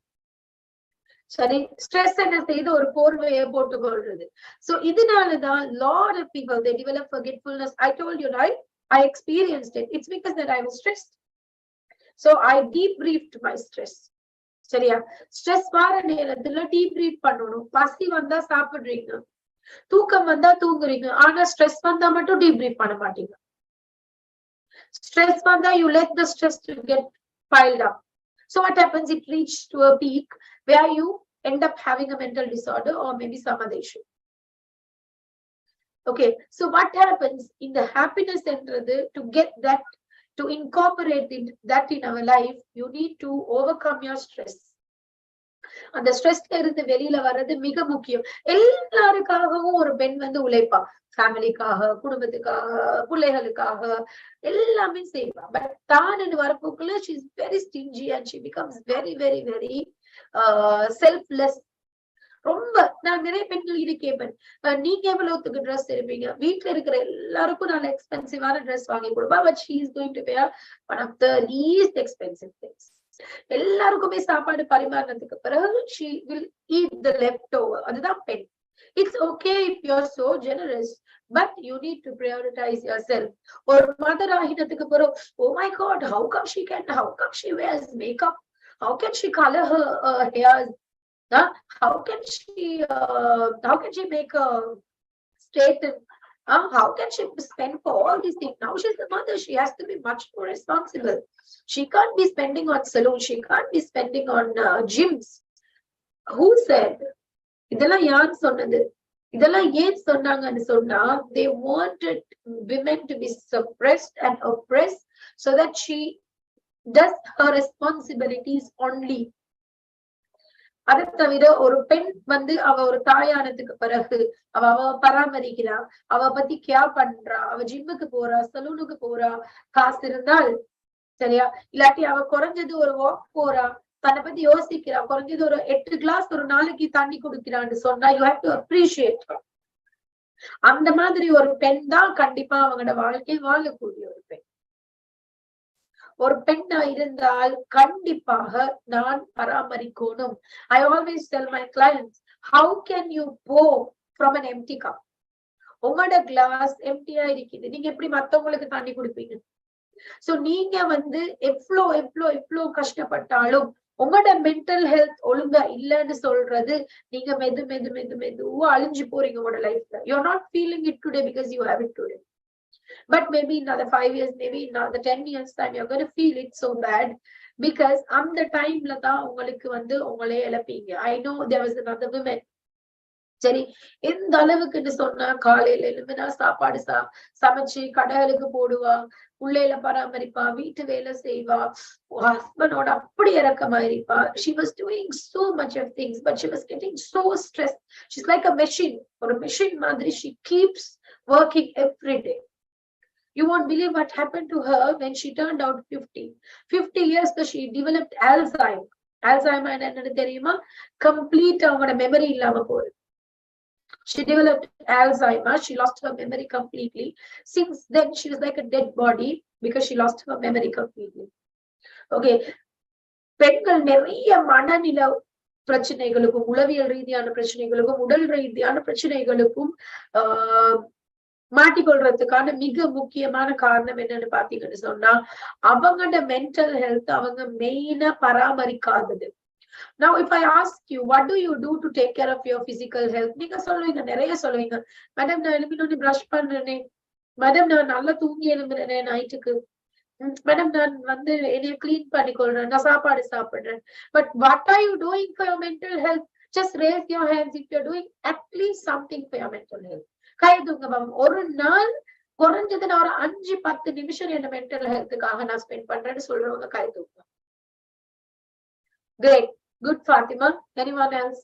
Sorry, stress என்ன செய்து ஒரு போர்வையை போட்டு கொள்றது. So இதனாலதான் lot of people they develop forgetfulness. I told you, right? I experienced it. It's because that I was stressed. So I debriefed my stress. சரியா? ஸ்ட்ரெஸ் வர நேரத்துல டீப்ரீட் பண்ணணும். பசி வந்தா சாப்பிடுறீங்க, தூக்கம் வந்தா தூங்குறீங்க, ஆனா ஸ்ட்ரெஸ் வந்தா மட்டும் டீப்ரீட் பண்ண மாட்டீங்க. ஸ்ட்ரெஸ் வந்தா you let the stress to get piled up. So what happens? It reaches to a peak where you end up having a mental disorder or maybe some other issue. Okay, so what happens in the happiness என்றது, to get that, to incorporate that in our life, you need to overcome your stress. அந்த ஸ்ட்ரெஸ்ல இருந்து வெளியில வர்றது மிக முக்கியம். எல்லாருக்காகவும் ஒரு பெண் வந்து உழைப்பா, ஃபேமிலிக்காக, குடும்பத்துக்காக, பிள்ளைகளுக்காக எல்லாமே செய்வா. பட் தான் வரப்போக்குள்ள she is very stingy and she becomes very very very selfless. ரொம்ப நான் நிறைய பெண்கள் இது கேட்பேன், நீங்க எவ்வளவுக்கு ட்ரெஸ் இருப்பீங்க, வீட்டுல இருக்கிற எல்லாருக்கும் நல்ல எக்ஸ்பென்சிவான ட்ரெஸ் வாங்கி கொடுப்பா, but she is going to wear one of the least expensive things. எல்லாருக்குமே சாப்பாடு பரிமாறினதுக்கு பிறகு she will eat the leftover. அதுதான் பெண். It's okay if you're so generous, but you need to prioritize yourself. ஒரு மதர் ஆகினதுக்கு பிறகு, oh my God, how come she wears makeup, how can she color her hairs, how can she make a straighten, how can she spend for all these things? Now she's the mother, she has to be much more responsible. She can't be spending on salon, she can't be spending on gyms. Who said? இதெல்லாம் யார் சொன்னது? இதெல்லாம் ஏன் சொன்னாங்கன்னு சொன்னா, they wanted women to be suppressed and oppressed so that she does her responsibilities only. அதை தவிர ஒரு பெண் வந்து அவ ஒரு தாயானதுக்கு பிறகு அவ பராமரிக்கிறா, அவ பத்தி கேர் பண்றா, அவ ஜிம்முக்கு போறா, சலூனுக்கு போறா, காசு இருந்தால் சரியா, இல்லாட்டி அவ குறைஞ்சது ஒரு வாக் போறா, தன்னை பத்தி யோசிக்கிறா, குறைஞ்சது ஒரு 8 கிளாஸ் ஒரு நாளைக்கு தண்ணி குடிக்கிறான்னு சொன்னா யூ ஹேவ் டு அப்ரிஷியேட். அந்த மாதிரி ஒரு பெண் தான் கண்டிப்பா அவங்களோட வாழ்க்கை வாழக்கூடிய ஒரு பெண். ஒரு பெண்ணா இருந்தால் கண்டிப்பாக நான் பராமரிக்கணும். I always tell my clients, how can you pour from an empty cup? உங்களோட கிளாஸ் எம்டியா இருக்குது, நீங்க எப்படி மத்தவங்களுக்கு தண்ணி குடிப்பீங்க? சோ நீங்க வந்து எவ்வளோ கஷ்டப்பட்டாலும் உங்களோட மென்டல் ஹெல்த் ஒழுங்கா இல்லைன்னு சொல்றது, நீங்க மெதுவா அழிஞ்சு போறீங்க உங்களோட லைஃப்ல. You're not feeling it today because you have it today. But maybe in another 5 years, maybe in another 10 years time, you're going to feel it so bad because அந்த டைம்ல தான் உங்களுக்கு வந்து உங்களே இழப்பீங்க. I know there was another woman. சரி, எந்த அளவுக்குன்னு சொன்னா காலையில எழுந்துனா சாப்பாடு சமைச்சு கடைகளுக்கு போடுவா, பிள்ளையில பராமரிப்பா, வீட்டு வேலை செய்வா, ஹஸ்பண்டோட அப்படி இறக்கமா இருப்பா. She was doing so much of things, but she was getting so stressed. She's like a machine. ஒரு machine மாதிரி she keeps working every day. You won't believe what happened to her when she turned out 50. 50 years ago, she developed Alzheimer. Alzheimer என்னன்னு தெரியுமா? Complete அவங்களோட மெமரி இல்லாம போகுது. She developed Alzheimer. She lost her memory completely. Since then, she was like a dead body because she lost her memory completely. Okay. பெண்கள் நிறைய மனநில பிரச்சனைகளுக்கும், உளவியல் ரீதியான பிரச்சனைகளுக்கும், உடல் ரீதியான பிரச்சனைகளுக்கும் மாட்டிக்கொள்றதுக்கான மிக முக்கியமான காரணம் என்னன்னு பாத்தீங்கன்னு சொன்னா, அவங்களோட மென்டல் ஹெல்த் அவங்க மெயினா பராமரிக்காதது. Now if I ask you, what do you do to take care of your physical health? நீங்க சொல்லுவீங்க, நிறைய சொல்லுவீங்க, மேடம் நான் எழுப்பினோன்னு பிரஷ் பண்றேனே, மேடம் நான் நல்லா தூங்கி எழும்புறேனே நைட்டுக்கு, மேடம் நான் வந்து என்னைய கிளீன் பண்ணிக்கொள்றேன், நான் சாப்பாடு சாப்பிடுறேன். But what are you doing for your mental health? Just raise your hands if you're doing at least something for your mental health. கை தூங்க மேம். ஒரு நாள் குறைஞ்சது நான் ஒரு 5-10 நிமிஷம் என்ன மென்டல் ஹெல்த்துக்காக நான் ஸ்பெண்ட் பண்றேன்னு சொல்றவங்க கை தூங்க. Great. Good, Fatima. Anyone else?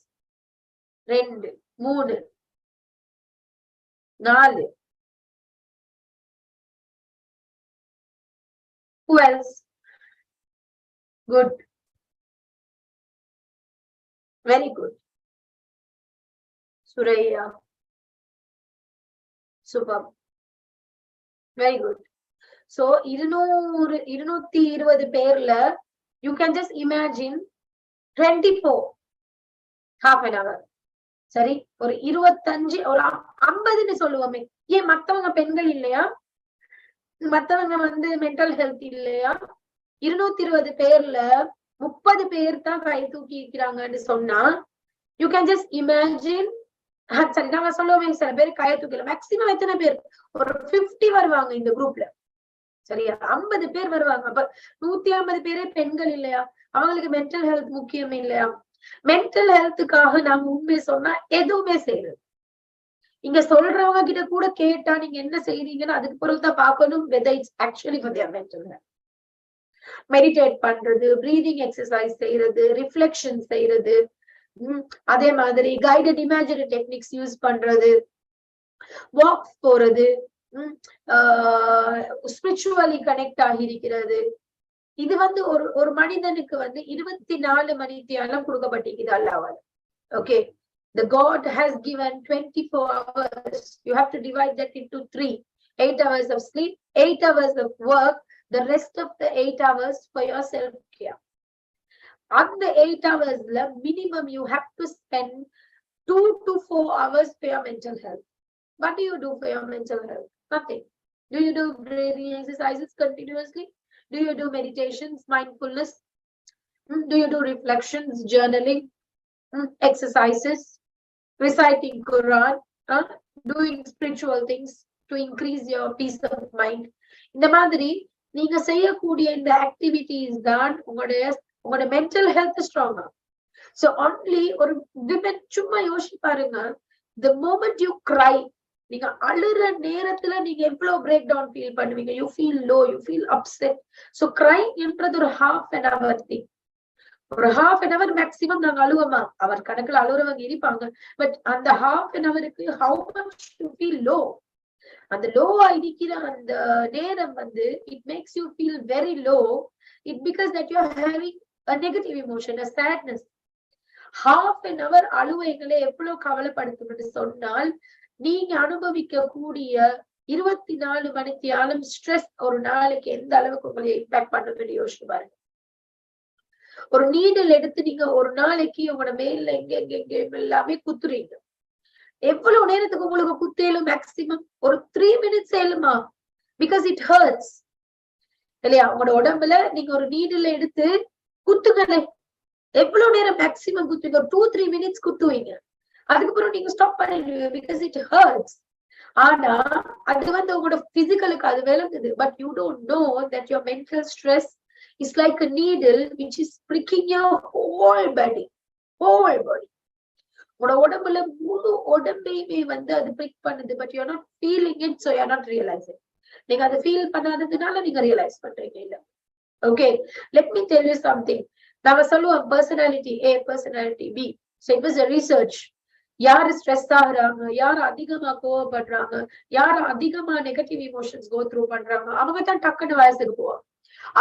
2, 3, 4. Who else? Good. Very good. Suraya. Super. Very good. So 220 பேர்ல you can just imagine 24 half an hour. சரி, ஒரு 25 ஒரு 50ன்னு சொல்லுவோமே. ஏன் மத்தவங்க பெண்கள் இல்லையா? மத்தவங்க வந்து மென்டல் ஹெல்த் இல்லையா? 220 பேர்ல 30 பேர் தான் கை தூக்கி இருக்கிறாங்கன்னு சொன்னா you can just imagine. சரி, நாங்க சொல்லுவோமே சில பேர் கையை தூக்கல, மேக்சிமம் எத்தனை பேர்? ஒரு 50 வருவாங்க இந்த குரூப்ல. சரியா, 50 பேர் வருவாங்க. அப்ப 150 பேரே பெண்கள் இல்லையா? அவங்களுக்கு மென்டல் ஹெல்த் முக்கியம் இல்லையா? மென்டல் ஹெல்த்துக்காக நாங்க உண்மை சொன்னா எதுவுமே செய்யறது. இங்க சொல்றவங்க கிட்ட கூட கேட்டா நீங்க என்ன செய்றீங்கன்னு அதுக்கு பொருள் தான் பார்க்கணும். whether it's actually for their mental health. Meditate பண்றது, பிரீதிங் எக்ஸசைஸ் செய்யறது, ரிஃப்ளெக்ஷன் செய்யறது, அதே மாதிரி கைடட் இமேஜினரி டெக்னிக்ஸ் யூஸ் பண்றது, வாக்ஸ் போறது, ஸ்பிரிச்சுவலி கனெக்ட் ஆகி இருக்கிறது. இது வந்து ஒரு மனிதனுக்கு வந்து 24 மணித்தியாலம் கொடுக்கப்பட்டிருக்குது அல்லாஹ்வால. Okay, the God has given 24 hours. You have to divide that into 3. 8 hours of sleep, 8 hours of work, the rest of the 8 hours for your self care. On the 8 hours minimum you have to spend 2 to 4 hours for your mental health. What do you do for your mental health? Nothing. Do you do breathing exercises continuously? Do you do meditations, mindfulness? Do you do reflections, journaling, exercises, reciting Quran, doing spiritual things to increase your peace of mind? இந்த மாதிரி நீங்க செய்யக்கூடிய இந்த ஆக்டிவிட்டிஸ் தான் உங்களோட மென்டல் ஹெல்த் ஸ்ட்ராங்கா. So only ஒரு women சும்மா யோசிச்சு பாருங்க, the moment you cry, நீங்க அழுற நேரத்துல நீங்க எவ்வளவு பிரேக் டவுன் ஃபீல் பண்ணுவீங்க. You feel low, you feel upset. So crying என்றது ஒரு half an hour thing. ஒரு half an hour மேக்சிமம் நாங்க அழுவோமா, அவர் கணக்குல அழுறவங்க இருப்பாங்க. பட் அந்த half an hour-க்கு how much you feel low. அந்த லோ ஆயிக்கிற அந்த நேரம் வந்து it makes you feel very low. It because that you are having a negative emotion, a sadness. half an hour அழுவைகளை எவ்வளவு கவலைப்படுத்தும்னு சொன்னால், நீங்க அனுபவிக்க கூடிய 24 மணித்தியாலும் ஸ்ட்ரெஸ் ஒரு நாளைக்கு எந்த அளவுக்கு உங்களை இம்பாக்ட் பண்ணுதுன்னு யோசிச்சு பாருங்க. ஒரு நீடல் எடுத்து நீங்க ஒரு நாளைக்கு உங்களோட மேல எங்க எல்லாமே குத்துறீங்க. எவ்வளவு நேரத்துக்கு உங்களுக்கு குத்தேலும் மேக்சிமம் ஒரு 3 minutes ஏழுமா, பிகாஸ் இட் ஹர்ட்ஸ் இல்லையா? உங்களோட உடம்புல நீங்க ஒரு நீடல எடுத்து குத்துங்களே, எவ்வளவு நேரம் மேக்சிமம் குத்துவீங்க? ஒரு 2-3 minutes குத்துவீங்க. அதுக்கப்புறம் நீங்க ஸ்டாப் பண்ணிடுவீங்க, பிகாஸ் இட் ஹர்ட்ஸ். ஆனா அது வந்து உங்களோட பிசிக்கலுக்கு அது விளங்குது. But you don't know that your mental stress is like a needle which is pricking your whole body. உங்களோட உடம்புல முழு உடம்பையுமே வந்து அது பிரிக் பண்ணுது. But you are not feeling it, so you are not realising. நீங்க அதை ஃபீல் பண்ணாததுனால நீங்க ரியலைஸ் பண்றீங்க இல்ல. Okay, let me tell you something. நாம சொல்லுவோம் personality A, personality B. So it was a research. யாரு ஸ்ட்ரெஸ் ஆகுறாங்க, யாரு அதிகமா கோவப்படுறாங்க, யாரு அதிகமா நெகட்டிவ் இமோஷன்ஸ் கோ த்ரூ பண்றாங்க, அவங்க தான் டக்குன்னு வயசுக்கு போவாங்க.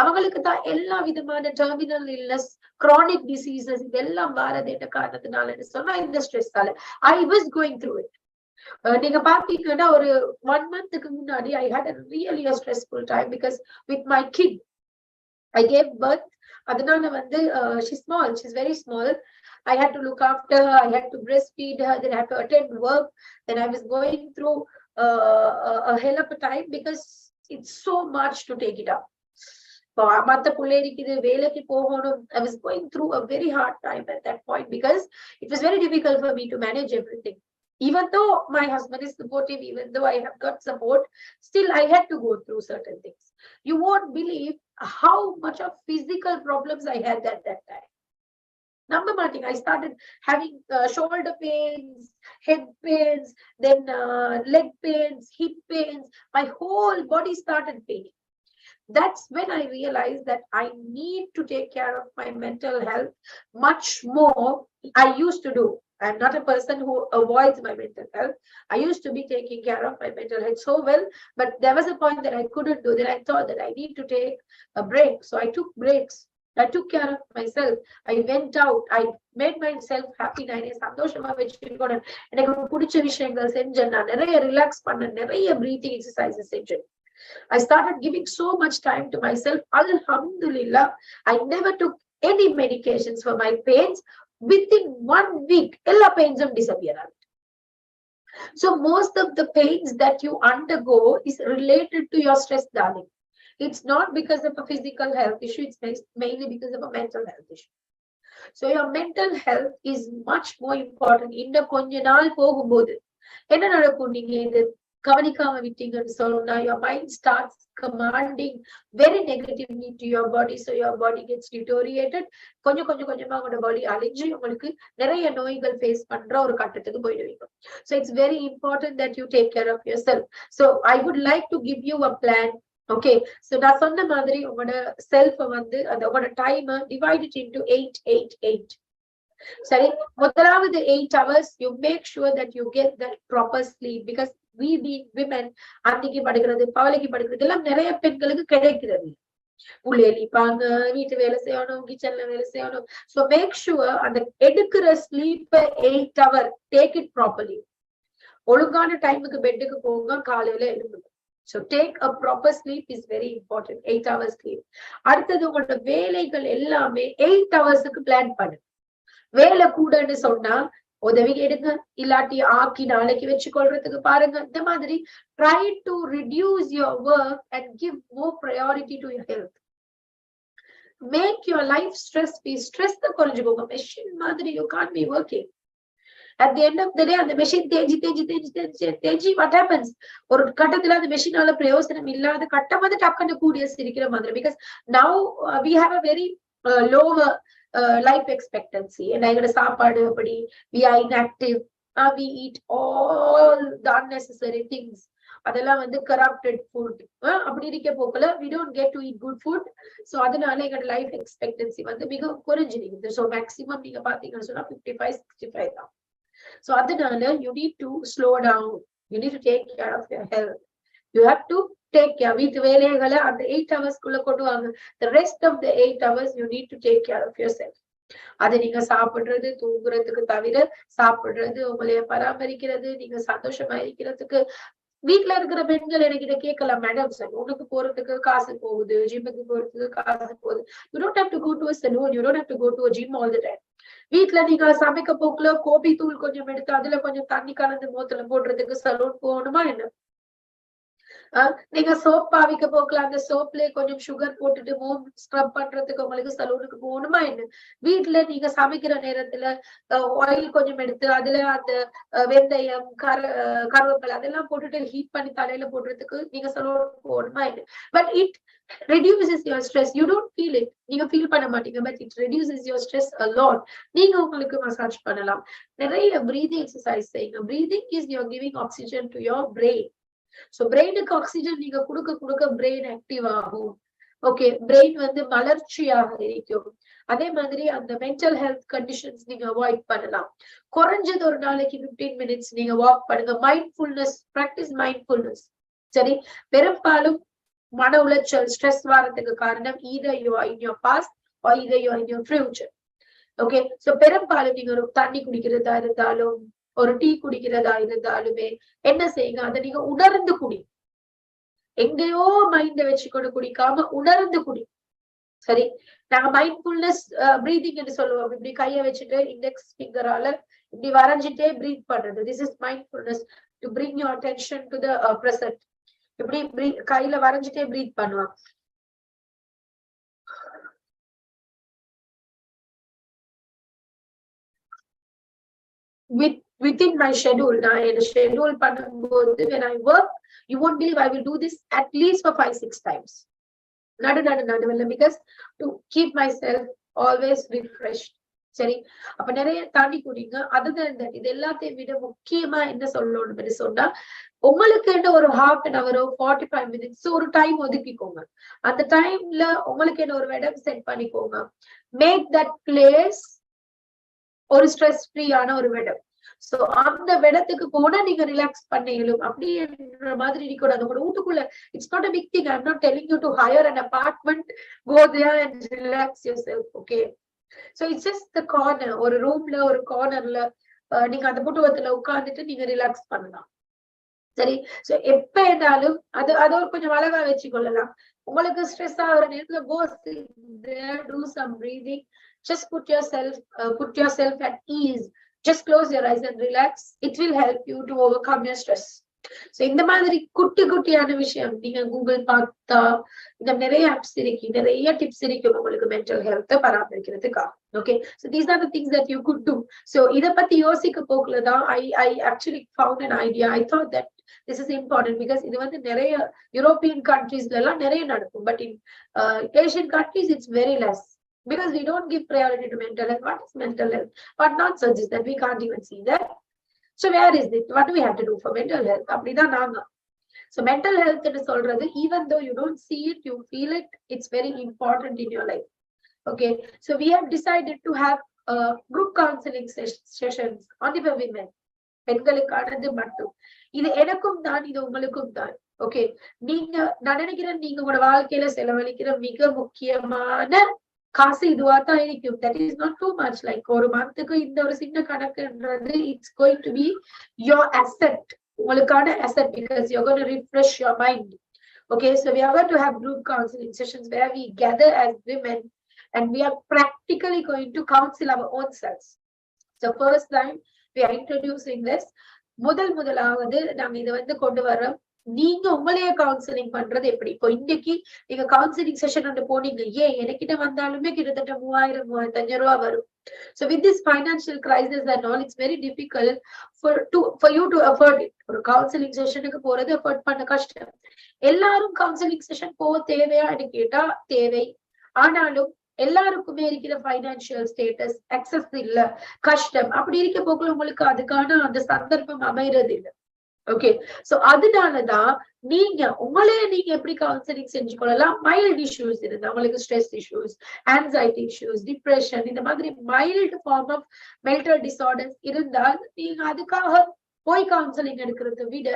அவங்களுக்கு தான் எல்லா விதமான டெர்மினல் இல்னஸ், கிரானிக் டிசீசஸ் இதெல்லாம் வாரது என்ன காரணத்தினாலன்னு சொன்னா இந்த ஸ்ட்ரெஸ்ஸால. I was going through it. நீங்க பாத்தீங்கன்னா ஒரு 1 month-க்கு முன்னாடி I had a really a stressful time because with my kid I gave birth. அதனால வந்து she's very small. I had to look after her, I had to breastfeed her, then I had to attend work. Then I was going through a hell of a time because it's so much to take it up. மத்த பிள்ளைக்கு வேலைக்கு போகணும். I was going through a very hard time at that point because it was very difficult for me to manage everything. Even though my husband is supportive, even though I have got support, still I had to go through certain things. You won't believe how much of physical problems I had at that time. Number one, I started having shoulder pains, head pains, then leg pains, hip pains. My whole body started paining. That's when I realized that I need to take care of my mental health much more I used to do. I'm not a person who avoids my mental health. I used to be taking care of my mental health so well, but there was a point that I couldn't do. Then I thought that I need to take a break. So I took breaks. I took care of myself. I went out. I made myself happy. சந்தோஷமா வச்சுக்கணும். எனக்கு பிடிச்ச விஷயங்கள் செஞ்சேன். நான் நிறைய ரிலாக்ஸ் பண்ணேன். நிறைய breathing exercises செஞ்சேன். I started giving so much time to myself. Alhamdulillah, I never took any medications for my pains. Within 1 week, all pains disappear. So most of the pains that you undergo is related to your stress, darling. It's not because of a physical health issue. It's mainly because of a mental health issue. So your mental health is much more important. In the konja naal pogumbodhu enna nadakkum neenga idu கவனிக்காம விட்டீங்கன்னு சொன்னா your mind starts commanding very negatively to your body, so your body gets deteriorated. கொஞ்சமா உங்களோட பாடி அழிஞ்சு உங்களுக்கு நிறைய நோய்கள் ஃபேஸ் பண்ற ஒரு கட்டத்துக்கு போயிடுவீங்க. So it's very important that you take care of yourself. So I would like to give you a plan. Okay, so நான் சொன்ன மாதிரி உங்களோட செல்ஃப வந்து அந்த உங்களோட டைமை divide it into 8-8-8. சரி, முதலாவது 8 hours you make sure that you get that proper sleep, because we being women அன்னைக்கு படுக்கிறது பவளைக்கு படுக்கிறது எல்லாம் நிறைய பெண்களுக்கு கிடைக்கிறது. உள்ளேலிப்பாங்க, வீட்டு வேலை செய்யணும், கிச்சன்ல வேலை செய்யணும். So make sure அந்த எடுக்கிற sleep 8 hour take it properly. ஒழுங்கான டைமுக்கு பெட்டுக்கு போங்க, காலையில எழுந்துங்க. So take a proper sleep is very important. 8 hours sleep. அடுத்தது உங்களோட வேலைகள் எல்லாமே 8 hours-க்கு பிளான் பண்ணுங்க. வேலை கூடன்னு சொன்னா உதவி எடுங்க, இல்லாட்டி ஆக்கி நாளைக்கு வச்சுக்கொள்றதுக்கு பாருங்க. இந்த மாதிரி try to reduce your work and give more priority to your health. Make your life stress free. Stress the குறைஞ்சுக்கோங்க. மெஷின் மாதிரி you can't be working. At the end of the day அந்த மெஷின் தேஞ்சி what happens? ஒரு கட்டத்துல அந்த மெஷினால பிரயோசனம் இல்லாத கட்டம் வந்து டக்குன்னு கூடிய சிரிக்கிற மாதிரி. Because now we have a very lower life expectancy. And I got a சாப்பாடு அப்படி, we are inactive, we eat all the unnecessary things. அதெல்லாம் வந்து corrupted food. அப்படி இருக்க போக்குல we don't get to eat good food. So அதனால எங்களோட லைஃப் எக்ஸ்பெக்டன்சி வந்து மிக குறைஞ்சிருக்குது. ஸோ மேக்ஸிமம் நீங்க பாத்தீங்கன்னு சொன்னா 55-65 தான். ஸோ அதனால you need to slow down. You need to take care of your health. You have to take care. வீட்டு வேலைகளை அந்த 8 hours குள்ள கொண்டு வாங்க. The rest of the 8 hours you need to take care of yourself. அது நீங்க சாப்பிடுறது தூங்குறதுக்கு தவிர, சாப்பிடுறது, உங்களைய பராமரிக்கிறது, நீங்க சந்தோஷமா இருக்கிறதுக்கு. வீட்டுல இருக்கிற பெண்கள் என்கிட்ட கேட்கலாம், மேடம் சார் உனக்கு போறதுக்கு காசு போகுது, ஜிம்முக்கு போறதுக்கு காசு போகுது. You don't have to go to a salon, you don't have to go to a gym all the time. வீட்டுல நீங்க சமைக்க போக்குல கோபி தூள் கொஞ்சம் எடுத்து அதுல கொஞ்சம் தண்ணி கலந்து மோத்துல போடுறதுக்கு சலூன் போகணுமா என்ன? நீங்க சோப் பாவிக்க போக்கலாம், அந்த சோப்லயே கொஞ்சம் சுகர் போட்டுட்டு மோம் ஸ்க்ரப் பண்றதுக்கு உங்களுக்கு சலூனுக்கு போகணுமா என்ன? வீட்டுல நீங்க சமைக்கிற நேரத்துல ஆயில் கொஞ்சம் எடுத்து அதுல அந்த வெந்தயம் கருவேப்பிலை அதெல்லாம் போட்டுட்டு ஹீட் பண்ணி தலையில போடுறதுக்கு நீங்க சலூன் போகணுமா என்ன? But it reduces your stress. You don't feel it. நீங்க ஃபீல் பண்ண மாட்டீங்க, but it reduces your stress a lot. நீங்க உங்களுக்கு மசாஜ் பண்ணலாம், நிறைய breathing exercise செய்யுங்க. Breathing is you're giving oxygen to your brain. So பிரெயினுக்கு ஆக்சிஜன் நீங்க கொடுக்க கொடுக்க பிரெயின் ஆக்டிவ் ஆகும். ஓகே, பிரெயின் வந்து மலர்ச்சியாக இருக்கும். அதே மாதிரி அந்த மென்டல் ஹெல்த் கண்டிஷன்ஸ் நீங்க அவாய்ட் பண்ணலாம். குறைஞ்சது ஒரு நாளைக்கு 15 minutes நீங்க வாக் பண்ணுங்க. Mindfulness practice, mindfulness. சரி, பெரும்பாலும் மன உளைச்சல் ஸ்ட்ரெஸ் வரதுக்கு காரணம் either you are in your past or either you are in your future. Okay, so பெரும்பாலும் நீங்க ஒரு தண்ணி குடிக்கிறதா இருந்தாலும் ஒரு டீ குடிக்கிறதா இருந்தாலுமே என்ன செய்யுங்க, அதை நீங்க உணர்ந்து குடி. எங்கேயோ மைண்ட வச்சுக்கொண்டு குடிக்காம உணர்ந்து குடி. சரி, நாங்க மைண்ட்ஃபுல்னஸ் பிரீதிங் என்று சொல்லுவோம். இப்படி கைய வச்சுட்டு இண்டெக்ஸ் ஃபிங்கரால இப்படி வரைஞ்சிட்டே பிரீத் பண்றது. This is mindfulness, to bring your attention to the present. இப்படி கையில வரைஞ்சிட்டே பிரீத் பண்ணுவாங்க. Within my schedule, நான் என்ன schedule பண்ணும்போது when I work, you won't believe I will do this at least for 5-6 times. நடுவில், because to keep myself always refreshed. சரி, அப்ப நிறைய தாண்டி குடிங்க. அதுதான் இது எல்லாத்தையும் விட முக்கியமா என்ன சொல்லணும்னு சொன்னா, உங்களுக்கு ஒரு half an hour 45 minutes ஒரு டைம் ஒதுக்கிக்கோங்க. அந்த டைம்ல உங்களுக்கு ஒரு இடம் செட் பண்ணிக்கோங்க. மேக் தட் பிளேஸ் ஒரு ஸ்ட்ரெஸ் ஃப்ரீயான ஒரு இடம். சோ அந்த இடத்துக்கு போனா நீங்க ரிலாக்ஸ் பண்ணீங்களும் அப்படின்ற மாதிரி இருக்கக்கூடாது. உங்களோட வீட்டுக்குள்ள it's not a big thing. I'm not telling you to hire an apartment, go there and relax yourself. Okay, so it's just the corner. ஒரு ரூம்ல ஒரு கார்னர்ல நீங்க அந்த புட்டுவத்துல உட்கார்ந்துட்டு நீங்க ரிலாக்ஸ் பண்ணலாம். சரி, சோ எப்ப இருந்தாலும் அது கொஞ்சம் அழகா வச்சுக்கொள்ளலாம். உங்களுக்கு ஸ்ட்ரெஸ் ஆகிற நேரத்துல go sit there, do some breathing. Just put yourself at ease. Just close your eyes and relax. It will help you to overcome your stress. So இந்த மாதிரி குட்டியான விஷயம் நீங்க கூகுள் பார்த்தா இந்த நிறைய ஆப்ஸ் இருக்கு, நிறைய டிப்ஸ் இருக்கு உங்களுக்கு மென்டல் ஹெல்த் பராமரிக்கிறதுக்கா. Okay, so these are the things that you could do. So இத பத்தி யோசிக்க போக்குலதான் I actually found an idea. I thought that this is important because இது வந்து நிறைய யூரோப்பியன் கண்ட்ரீஸ்ல எல்லாம் நிறைய நடக்கும். But in Asian countries it's very less. Because we don't give priority to mental health. What is mental health? What nonsense is that? We can't even see that. So where is it? What do we have to do for mental health? Appadina naanga. So mental health is already, even though you don't see it, you feel it. It's very important in your life. Okay. So we have decided to have group counseling sessions only for women. பெண்களுக்கானது மட்டும். இது எனக்கும் தான், இது உங்களுக்கும் தான். ஓகே, நீங்க நான் நினைக்கிறேன் நீங்க உங்களோட வாழ்க்கையில செலவழிக்கிற மிக முக்கியமான காசு இதுவாதான் இருக்கும். That is not too much. Like ஒரு மந்த்துக்கு இந்த ஒரு சின்ன கணக்குன்றது it's going to be your asset. உங்களுக்கான asset because you're going to refresh your mind. Okay, so we are going to have group counseling sessions where we gather as women and we are practically going to counsel our own selves. So first time we are introducing this. முதலாவது நாங்க இதை வந்து கொண்டு வரோம். நீங்க உங்களையே கவுன்சிலிங் பண்றது எப்படி? இப்போ இன்னைக்கு நீங்க கவுன்சிலிங் செஷன் ஒன்று போனீங்க, எனக்கிட்ட வந்தாலுமே கிட்டத்தட்ட 3000-3500 ரூபாய் வரும். So with this financial crisis and all, it's very difficult for you to afford it. ஒரு கவுன்சிலிங் செஷனுக்கு போறது அஃபோர்ட் பண்ண கஷ்டம். எல்லாரும் கவுன்சிலிங் செஷன் போக தேவையா கேட்டா தேவை. ஆனாலும் எல்லாருக்குமே இருக்கிற பைனான்சியல் ஸ்டேட்டஸ் அக்சஸ் இல்ல, கஷ்டம். அப்படி இருக்க போக்குல உங்களுக்கு அதுக்கான அந்த சந்தர்ப்பம் அமைறது இல்லை. ஓகே, சோ அதனாலதான் நீங்க உங்களையே நீங்க எப்படி கவுன்சிலிங் செஞ்சு கொள்ளலாம். மைல்ட் இஷ்யூஸ் இருந்தா, உங்களுக்கு stress issues, anxiety issues, depression, இந்த மாதிரி mild form of mental disorders இருந்தால் நீங்க அதுக்காக போய் கவுன்சிலிங் எடுக்கிறத விட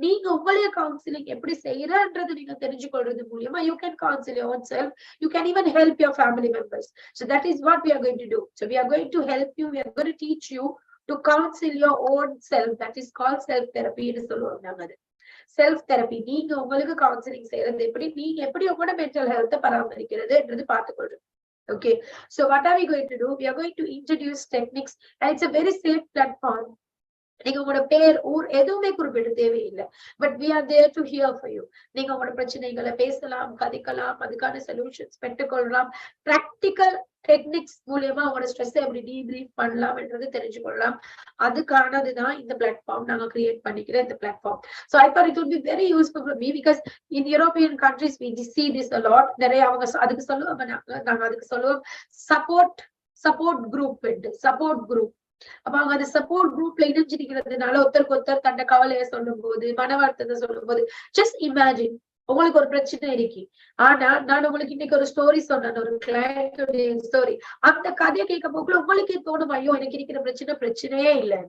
நீங்க உங்களைய கவுன்சிலிங் எப்படி செய்யறன்றது நீங்க தெரிஞ்சுக்கொள்றது மூலியமா you can council your own self. You can even help your family members. So that is what we are going to do. So we are going to help you. We are going to teach you to counsel your own self. That is called self therapy ன்னு சொல்லுவாங்க. நாங்க அது செல்ஃப் தெரப்பி. நீங்க உங்களுக்கு கவுன்சிலிங் செய்யறது எப்படி, நீங்க எப்படி உங்களோட மென்டல் ஹெல்த்தை பராமரிக்கிறதுன்றது பார்த்துக்கொள்றது. Okay, so what are we going to do? We are going to introduce techniques and it's a very safe platform. நீங்க உங்களோட பேர் ஊர் எதுவுமே குறிப்பிட தேவையில்லை. But we are there to hear for you. நீங்க உங்களோட பிரச்சனைகளை பேசலாம், கதைக்கலாம், அதுக்கான சொல்யூஷன்ஸ் பெற்றுக்கொள்ளலாம். பிராக்டிக்கல் டெக்னிக்ஸ் மூலியமா உங்களோட ஸ்ட்ரெஸ் எப்படி டீப்ரீஃப் பண்ணலாம் என்றது தெரிஞ்சுக்கொள்ளலாம். அதுக்கானதுதான் இந்த பிளாட்ஃபார்ம் நாங்க கிரியேட் பண்ணிக்கிற இந்த platform. So I thought it would be very useful for me because in European countries we see this a lot. நிறைய அவங்க அதுக்கு சொல்லுவாங்க, நாங்க அதுக்கு சொல்லுவோம் சப்போர்ட் குரூப். அப்ப அவங்க அந்த சப்போர்ட் குரூப்ல இணைஞ்சிருக்கிறதுனால ஒருத்தருக்கு ஒருத்தர் தன்னை கவலையை சொல்லும் போது, மன வருத்தத்தை சொல்லும் போது, ஜஸ்ட் இமேஜின் உங்களுக்கு ஒரு பிரச்சனை இருக்கு. ஆனா நான் உங்களுக்கு இன்னைக்கு ஒரு ஸ்டோரி சொன்னேன், ஒரு கிளையன்டோட ஸ்டோரி. அந்த கதையை கேட்க போக்குள்ள உங்களுக்கே தோணும், ஐயோ எனக்கு இருக்கிற பிரச்சனையே இல்லை.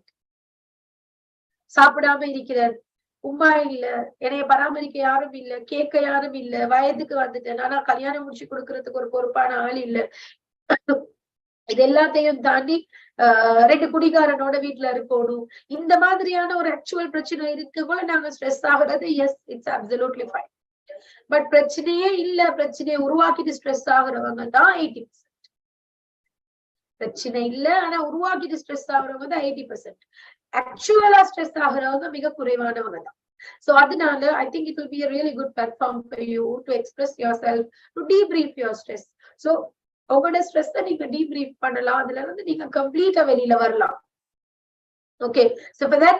சாப்பிடாம இருக்கிறார், உமா இல்ல, என்னைய பராமரிக்க யாரும் இல்ல, கேட்க யாரும் இல்ல, வயதுக்கு வந்துட்டேன், ஆனா கல்யாணம் முடிச்சு கொடுக்கறதுக்கு ஒரு பொறுப்பான ஆள் இல்ல. இது எல்லாத்தையும் தாண்டி 2 குடிகாரனோட வீட்டுல இருக்கணும். இந்த மாதிரியான ஒரு ஆக்சுவல் பிரச்சனை இருக்கு போல நாங்க ஸ்ட்ரெஸ் ஆகுறது. Yes, it's absolutely fine. But பிரச்சனையே இல்ல, பிரச்சனையை உருவாக்கிட்டு ஸ்ட்ரெஸ் ஆகுறவங்க தான் 80%. பிரச்சனை இல்ல ஆனா உருவாக்கிட்டு ஸ்ட்ரெஸ் ஆகுறவங்க தான் 80%. ஆக்சுவலா ஸ்ட்ரெஸ் ஆகுறவங்க மிக குறைவானவங்க தான். So அதனால I think it will be a really good platform for you to express yourself, to debrief your stress. So உங்களோட ஸ்ட்ரெஸ் நீங்க டீப்ரீஃப் பண்ணலாம். அதுல இருந்து நீங்க கம்ப்ளீட்டா வெளியில வரலாம். Okay, so for that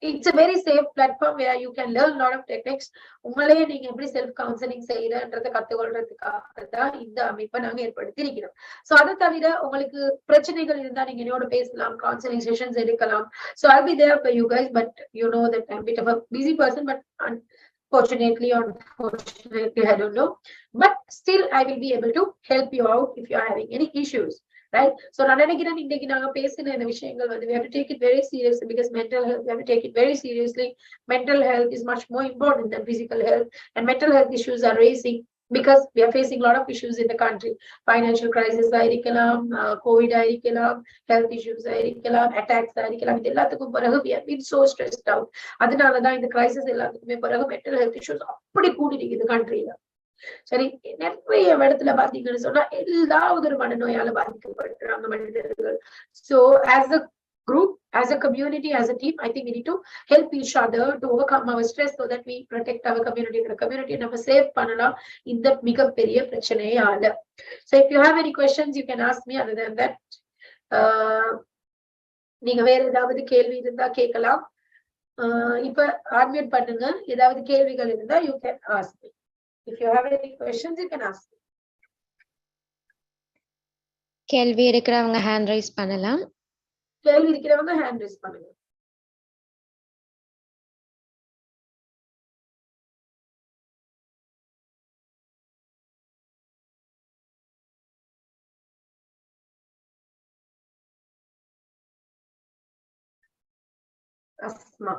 it's a very safe platform where you can learn a lot of techniques. உங்களையே நீங்க எப்படி செல்ஃப் கவுன்சிலிங் செய்யறன்றதை கத்துக்கொள்றதுக்காக தான் இந்த அமைப்பை நாங்க ஏற்படுத்தி இருக்கிறோம். சோ அதை தவிர உங்களுக்கு பிரச்சனைகள் இருந்தா நீங்க என்னோட பேசலாம், கவுன்சிலிங் செஷன்ஸ் எடுக்கலாம். So I'll be there for you guys, but you know that I'm a bit of a busy person, but unfortunately, I don't know, but still I will be able to help you out if you are having any issues, right? So நான் நினைக்கிறேன் இன்னைக்கு நாங்க பேசின இந்த விஷயங்கள் வந்து we have to take it very seriously because mental health, we have to take it very seriously. Mental health is much more important than physical health, and mental health issues are raising because we are facing a lot of issues in the country. Financial crisis ஆயிருக்கலாம், COVID ஆயிருக்கலாம், health issues ஆயிருக்கலாம், attacks ஆயிருக்கலாம். இது எல்லாத்துக்கும் பிறகு we have been so stressed out. அதனாலதான் இந்த crisis எல்லாத்துக்குமே பிறகு mental health issues அப்படி கூடிருக்கு இந்த கண்ட்ரியில. சரி, நிறைய இடத்துல பாத்தீங்கன்னு சொன்னா எல்லாவது ஒரு மனநோயால பாதிக்கப்படுறாங்க மனிதர்கள். So as a group, as a community, as a team, I think we need to help each other to overcome our stress so that we protect our community. The community நம்ம சேவ் பண்ணலாம் இந்த மிகப்பெரிய பிரச்சனையால. So if you have any questions you can ask me. Other than that, நீங்க வேற ஏதாவது கேள்வி இருந்தா கேட்கலாம். இப்ப அன்மியூட் பண்ணுங்க. ஏதாவது கேள்விகள் இருந்தா you can ask me. If you have any questions you can ask me. கேள்வி இருக்கிறவங்க ஹேண்ட் ரைஸ் பண்ணலாம். கேள்வி இருக்கிறவங்க ஹேண்ட் ரைஸ் பண்ணுங்க. அஸ்மா,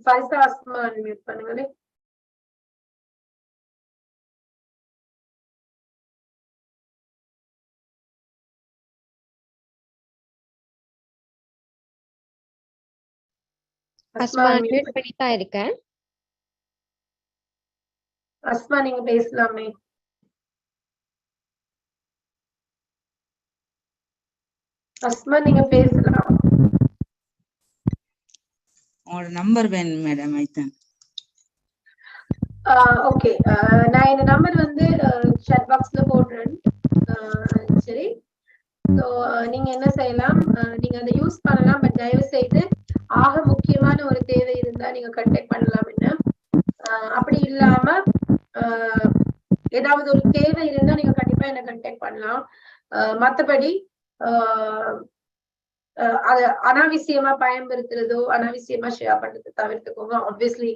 ஃபைசா அஸ்மா அன்மியூட் பண்ணுங்களே. அஸ்மா அன்மியூட் பண்ணிட்டா இருக்கேன். அஸ்மா நீங்க பேசலாமே. அஸ்மா நீங்க பேசலாம். உங்களோட நம்பர் வேணும் மேடம். ஐதான் ஓகே, நான் இந்த நம்பர் வந்து chat boxல போடுறேன். சரி, சோ நீங்க என்ன செய்யலாம், நீங்க அதை யூஸ் பண்ணலாம். பட் தயவு செய்து ஆக முக்கியமான ஒரு தேவை இருந்தா நீங்க கான்டாக்ட் பண்ணலாம். என்ன அப்படி இல்லாம ஏதாவது ஒரு தேவை இருந்தா நீங்க கண்டிப்பா என்ன கான்டாக்ட் பண்ணலாம். மத்தபடி அதை அனாவசியமா பயன்படுத்துறதோ அனாவசியமா ஷேர் பண்றதை தவிர்த்துக்கோங்க. ஆப்வியஸ்லி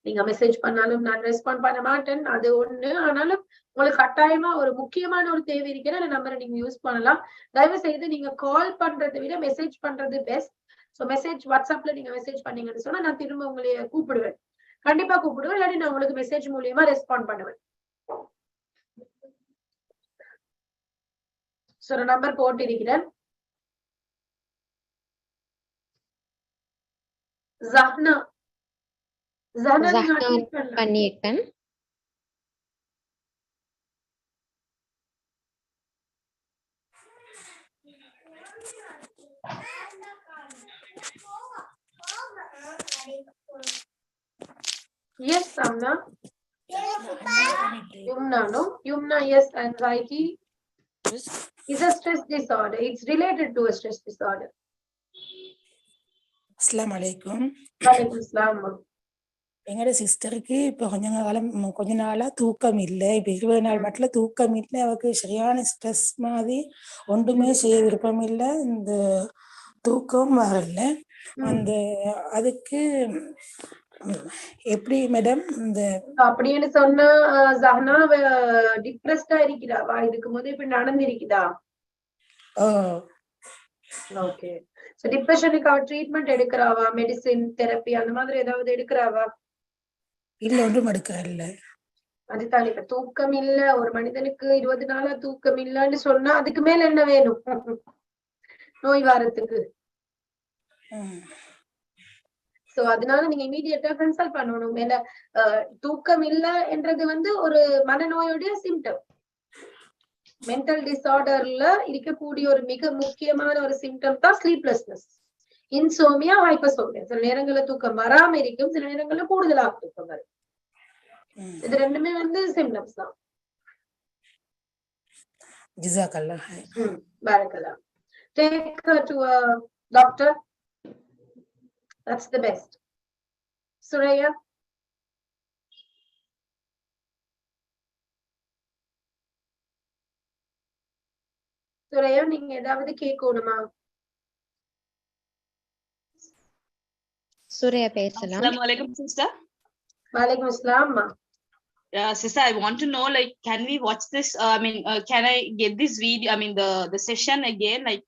நீங்க மெசேஜ் பண்ணாலும் நான் ரெஸ்பாண்ட் பண்ண மாட்டேன், அது ஒண்ணு. ஆனாலும் உங்களுக்கு கட்டாயமா ஒரு முக்கியமான ஒரு தேவை இருக்கிற அந்த நம்பரை நீங்க யூஸ் பண்ணலாம். தயவு செய்து நீங்க கால் பண்றதை விட மெசேஜ் பண்றது பெஸ்ட். ஸோ மெசேஜ் வாட்ஸ்அப்ல நீங்க மெசேஜ் பண்ணீங்கன்னு சொன்னா நான் திரும்ப உங்களை கூப்பிடுவேன், கண்டிப்பா கூப்பிடுவேன். இல்லாட்டி நான் உங்களுக்கு மெசேஜ் மூலியமா ரெஸ்பாண்ட் பண்ணுவேன். ஸோ நம்பர் போட்டிருக்கிறேன். ஜஹ்னா பண்ணியிருக்கேன். Yes, Samna. Yumna, no? Yumna, yes, anxiety is a stress disorder. It's related to a stress disorder. அஸ்ஸலாமு அலைக்கும். வலைக்கும் அஸ்ஸலாம். எங்களோட சிஸ்டருக்கு இப்போ கொஞ்ச நாளா தூக்கம் இல்லை. இப்போ 20 நாள் மட்டும் தூக்கம் இல்லை. அவருக்கு சரியான ஸ்ட்ரெஸ் மாதிரி, ஒன்றுமே செய்ய விருப்பம் இல்லை, இந்த தூக்கம் வரல. அதுக்கு எப்படி மேடம்? இந்த அப்படின்னு சொன்னா ஜஹ்னா டிப்ரெஸ்டா இருக்கிறாவா? இதுக்கு முதல் இப்படி நடந்திருக்குதா? ஓகே. சோ டிப்ரெஷனுக்கு அவ ட்ரீட்மெண்ட் எடுக்கறாவா? மெடிசின், தெரப்பி அந்த மாதிரி ஏதாவது எடுக்கறாவா? இல்ல, ஒன்றும் எடுக்க இல்ல. அதுதான், இப்ப தூக்கம் இல்ல ஒரு மனிதனுக்கு 20 நாளா தூக்கம் இல்லன்னு சொன்னா அதுக்கு மேல என்ன வேணும் நோய் வாரத்துக்கு? சோ அதனால நீங்க இமீடியட்டா கன்சல்ட் பண்ணணும். ஏன்னா தூக்கம் இல்ல என்றது ஒரு மனநோயுடைய சிம்டம். மென்டல் டிசார்டர்ல இருக்கக்கூடிய ஒரு மிக முக்கியமான ஒரு சிம்டம் தான் ஸ்லீப்லெஸ்னஸ், இன்சோமியா, ஹைப்பர்சோமியா. சில நேரங்கள்ல தூக்கம் வராம இருக்கும், சில நேரங்கள்ல கூடுதலாக தூக்கம் வரும். இது ரெண்டுமே சிம்டம்ஸ் தான். ஜஸாக்கல்லாஹ். பாரக்கல்லாஹ். Take her to a doctor. That's the best. Suraya. Suraya, நீங்க ஏதாவது கேட்கணுமா? Suraya பேசலாம். Assalamu alaikum, sister. Walaikum assalam. Sister, I want to know, like, can we watch this? Can I get this video? The session again. Like,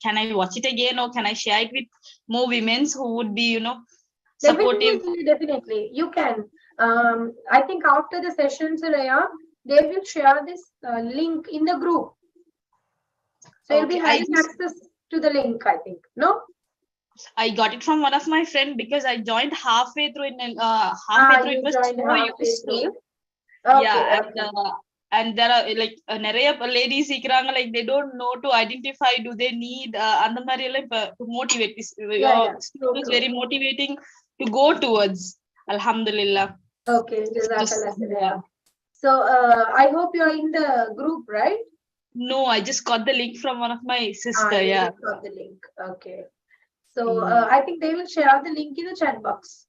can I watch it again, or can I share it with more women who would be, supportive? Definitely, you can. I think after the session, Suraya, they will share this link in the group. So you'll be having access to the link, I think. No? I got it from one of my friend because I joined halfway through. It was so useful. Okay, yeah, okay. And there are like நிறைய ladies இருக்கிறாங்க, like they don't know to identify, do they need அந்த மாதிரி எல்லாம் to motivate. It was very motivating to go towards. Alhamdulillah. Okay, jazakallah. So I hope you are in the group, right? No, I just got the link from one of my sister. You got the link. Okay. So I think they will share the link in the chat box.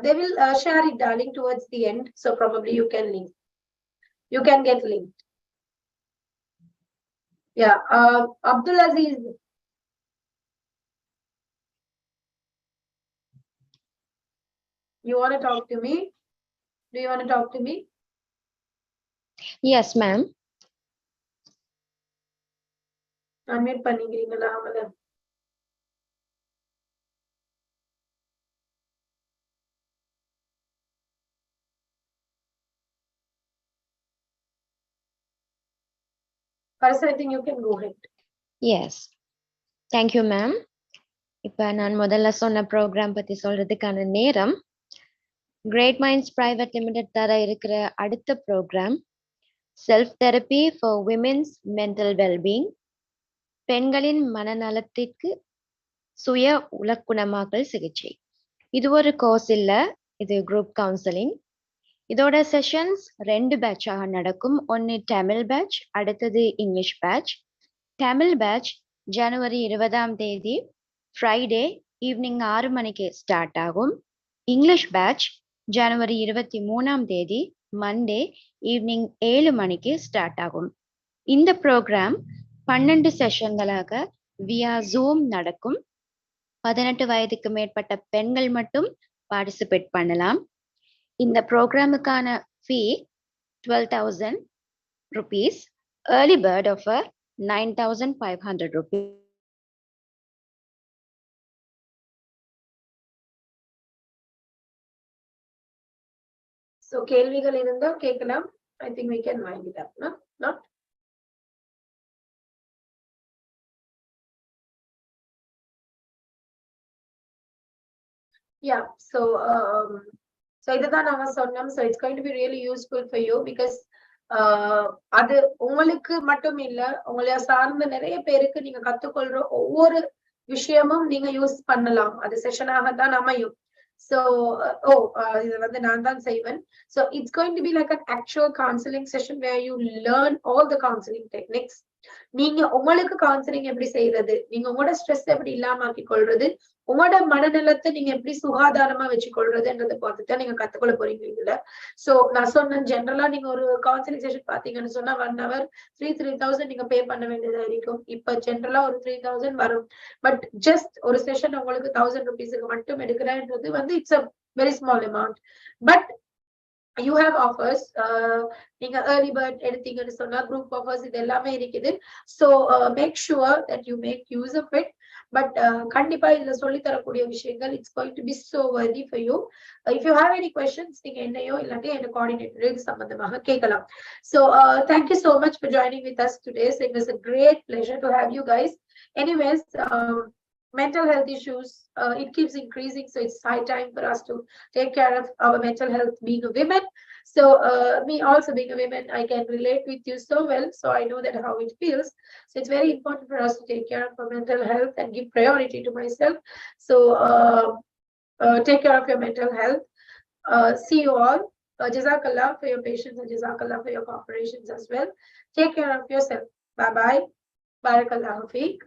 They will share it, darling, towards the end. So probably you can link. You can get linked. Yeah. Abdul Aziz. You want to talk to me? Do you want to talk to me? Yes, ma'am. Unmute பண்ணிக்கிறீங்களா அவங்கள? First, I think you can go ahead. Yes. Thank you, ma'am. இப்ப நான் முதல்ல சொன்ன ப்ரோக்ராம் பத்தி சொல்றதுக்கான நேரம். கிரேட் மைண்ட்ஸ் பிரைவேட் லிமிடெட் தர இருக்கிற அடுத்த program self therapy for women's mental wellbeing, பெண்களின் மனநலத்திற்கு சுய உலக்குணமாக்கல் சிகிச்சை. இது ஒரு கோர்ஸ் இல்ல, இது குரூப் கவுன்சிலிங். இதோட செஷன்ஸ் 2 பேட்சாக நடக்கும். ஒன்னு தமிழ் பேட்ச், அடுத்தது இங்கிலீஷ் பேட்ச். தமிழ் பேட்ச் ஜனவரி 20ஆம் தேதி ஃப்ரைடே ஈவினிங் 6 மணிக்கு ஸ்டார்ட் ஆகும். இங்கிலீஷ் பேட்ச் ஜனவரி 23ஆம் தேதி மண்டே ஈவினிங் 7 மணிக்கு ஸ்டார்ட் ஆகும். இந்த ப்ரோக்ராம் 12 செஷன்களாக via Zoom நடக்கும். 18 வயதுக்கு மேற்பட்ட பெண்கள் மட்டும் பார்ட்டிசிபேட் பண்ணலாம். இந்த ப்ரோக்ராமுக்கான ஃபீ 12,000 rupees. Early bird offer 9,500 rupees. So கேள்விகள் இருந்தா கேட்கலாம். I think we can wind it up, no? Not? Yeah, so இதுதான் நாங்க சொன்னோம். So it's going to be really useful for you because அது உங்களுக்கு மட்டும் இல்ல, உங்களை சார்ந்த நிறைய பேருக்கு நீங்க கத்துக்கொள்ற ஒவ்வொரு விஷயமும் நீங்க யூஸ் பண்ணலாம். அது செஷனாக தான் அமையும். So இது வந்து நான் தான் செய்வேன். So it's going to be like an actual counseling session where you learn all the counseling techniques. நீங்க உங்களுக்கு கவுன்சிலிங் எப்படி செய்யறது, நீங்க உங்களோட ஸ்ட்ரெஸ் எப்படி இல்லாம ஆக்கி கொள்றது, உங்களோட மனநலத்தை நீங்க எப்படி சுகாதாரமா வச்சுக்கொள்றதுன்றதை பார்த்துதான் நீங்க கத்துக்கொள்ள போறீங்க இதுல. சோ நான் சொன்ன ஜெனரலா நீங்க ஒரு கவுன்சிலிங் செஷன் பாத்தீங்கன்னு சொன்னா 1 hour 3,000 நீங்க பே பண்ண வேண்டியதா இருக்கும். இப்ப ஜெனரலா ஒரு 3,000 வரும். பட் ஜஸ்ட் ஒரு செஷன் உங்களுக்கு 1,000 rupeesக்கு மட்டும் எடுக்கிறன்றது வந்து it's a very small amount. But you have offers. நீங்க early bird எடுத்தீங்கன்னு சொன்னா group offers இது எல்லாமே இருக்குது. So make sure that you make use of it. But கண்டிப்பா இதுல சொல்லி தரக்கூடிய விஷயங்கள் it's going to be so worthy for you. If you have any questions நீங்க என்னையோ இல்லாட்டி என்ன கோஆர்டினேட்டர் இது சம்பந்தமாக கேட்கலாம். So thank you so much for joining with us today. So it was a great pleasure to have you guys. Anyways, mental health issues, it keeps increasing, so it's high time for us to take care of our mental health being a woman. So me also being a woman, I can relate with you so well, so I know that how it feels. So it's very important for us to take care of our mental health and give priority to myself. So take care of your mental health. See you all. Jazakallah for your patience and Jazakallah for your cooperations as well. Take care of yourself. Bye bye. Barakallahu feek.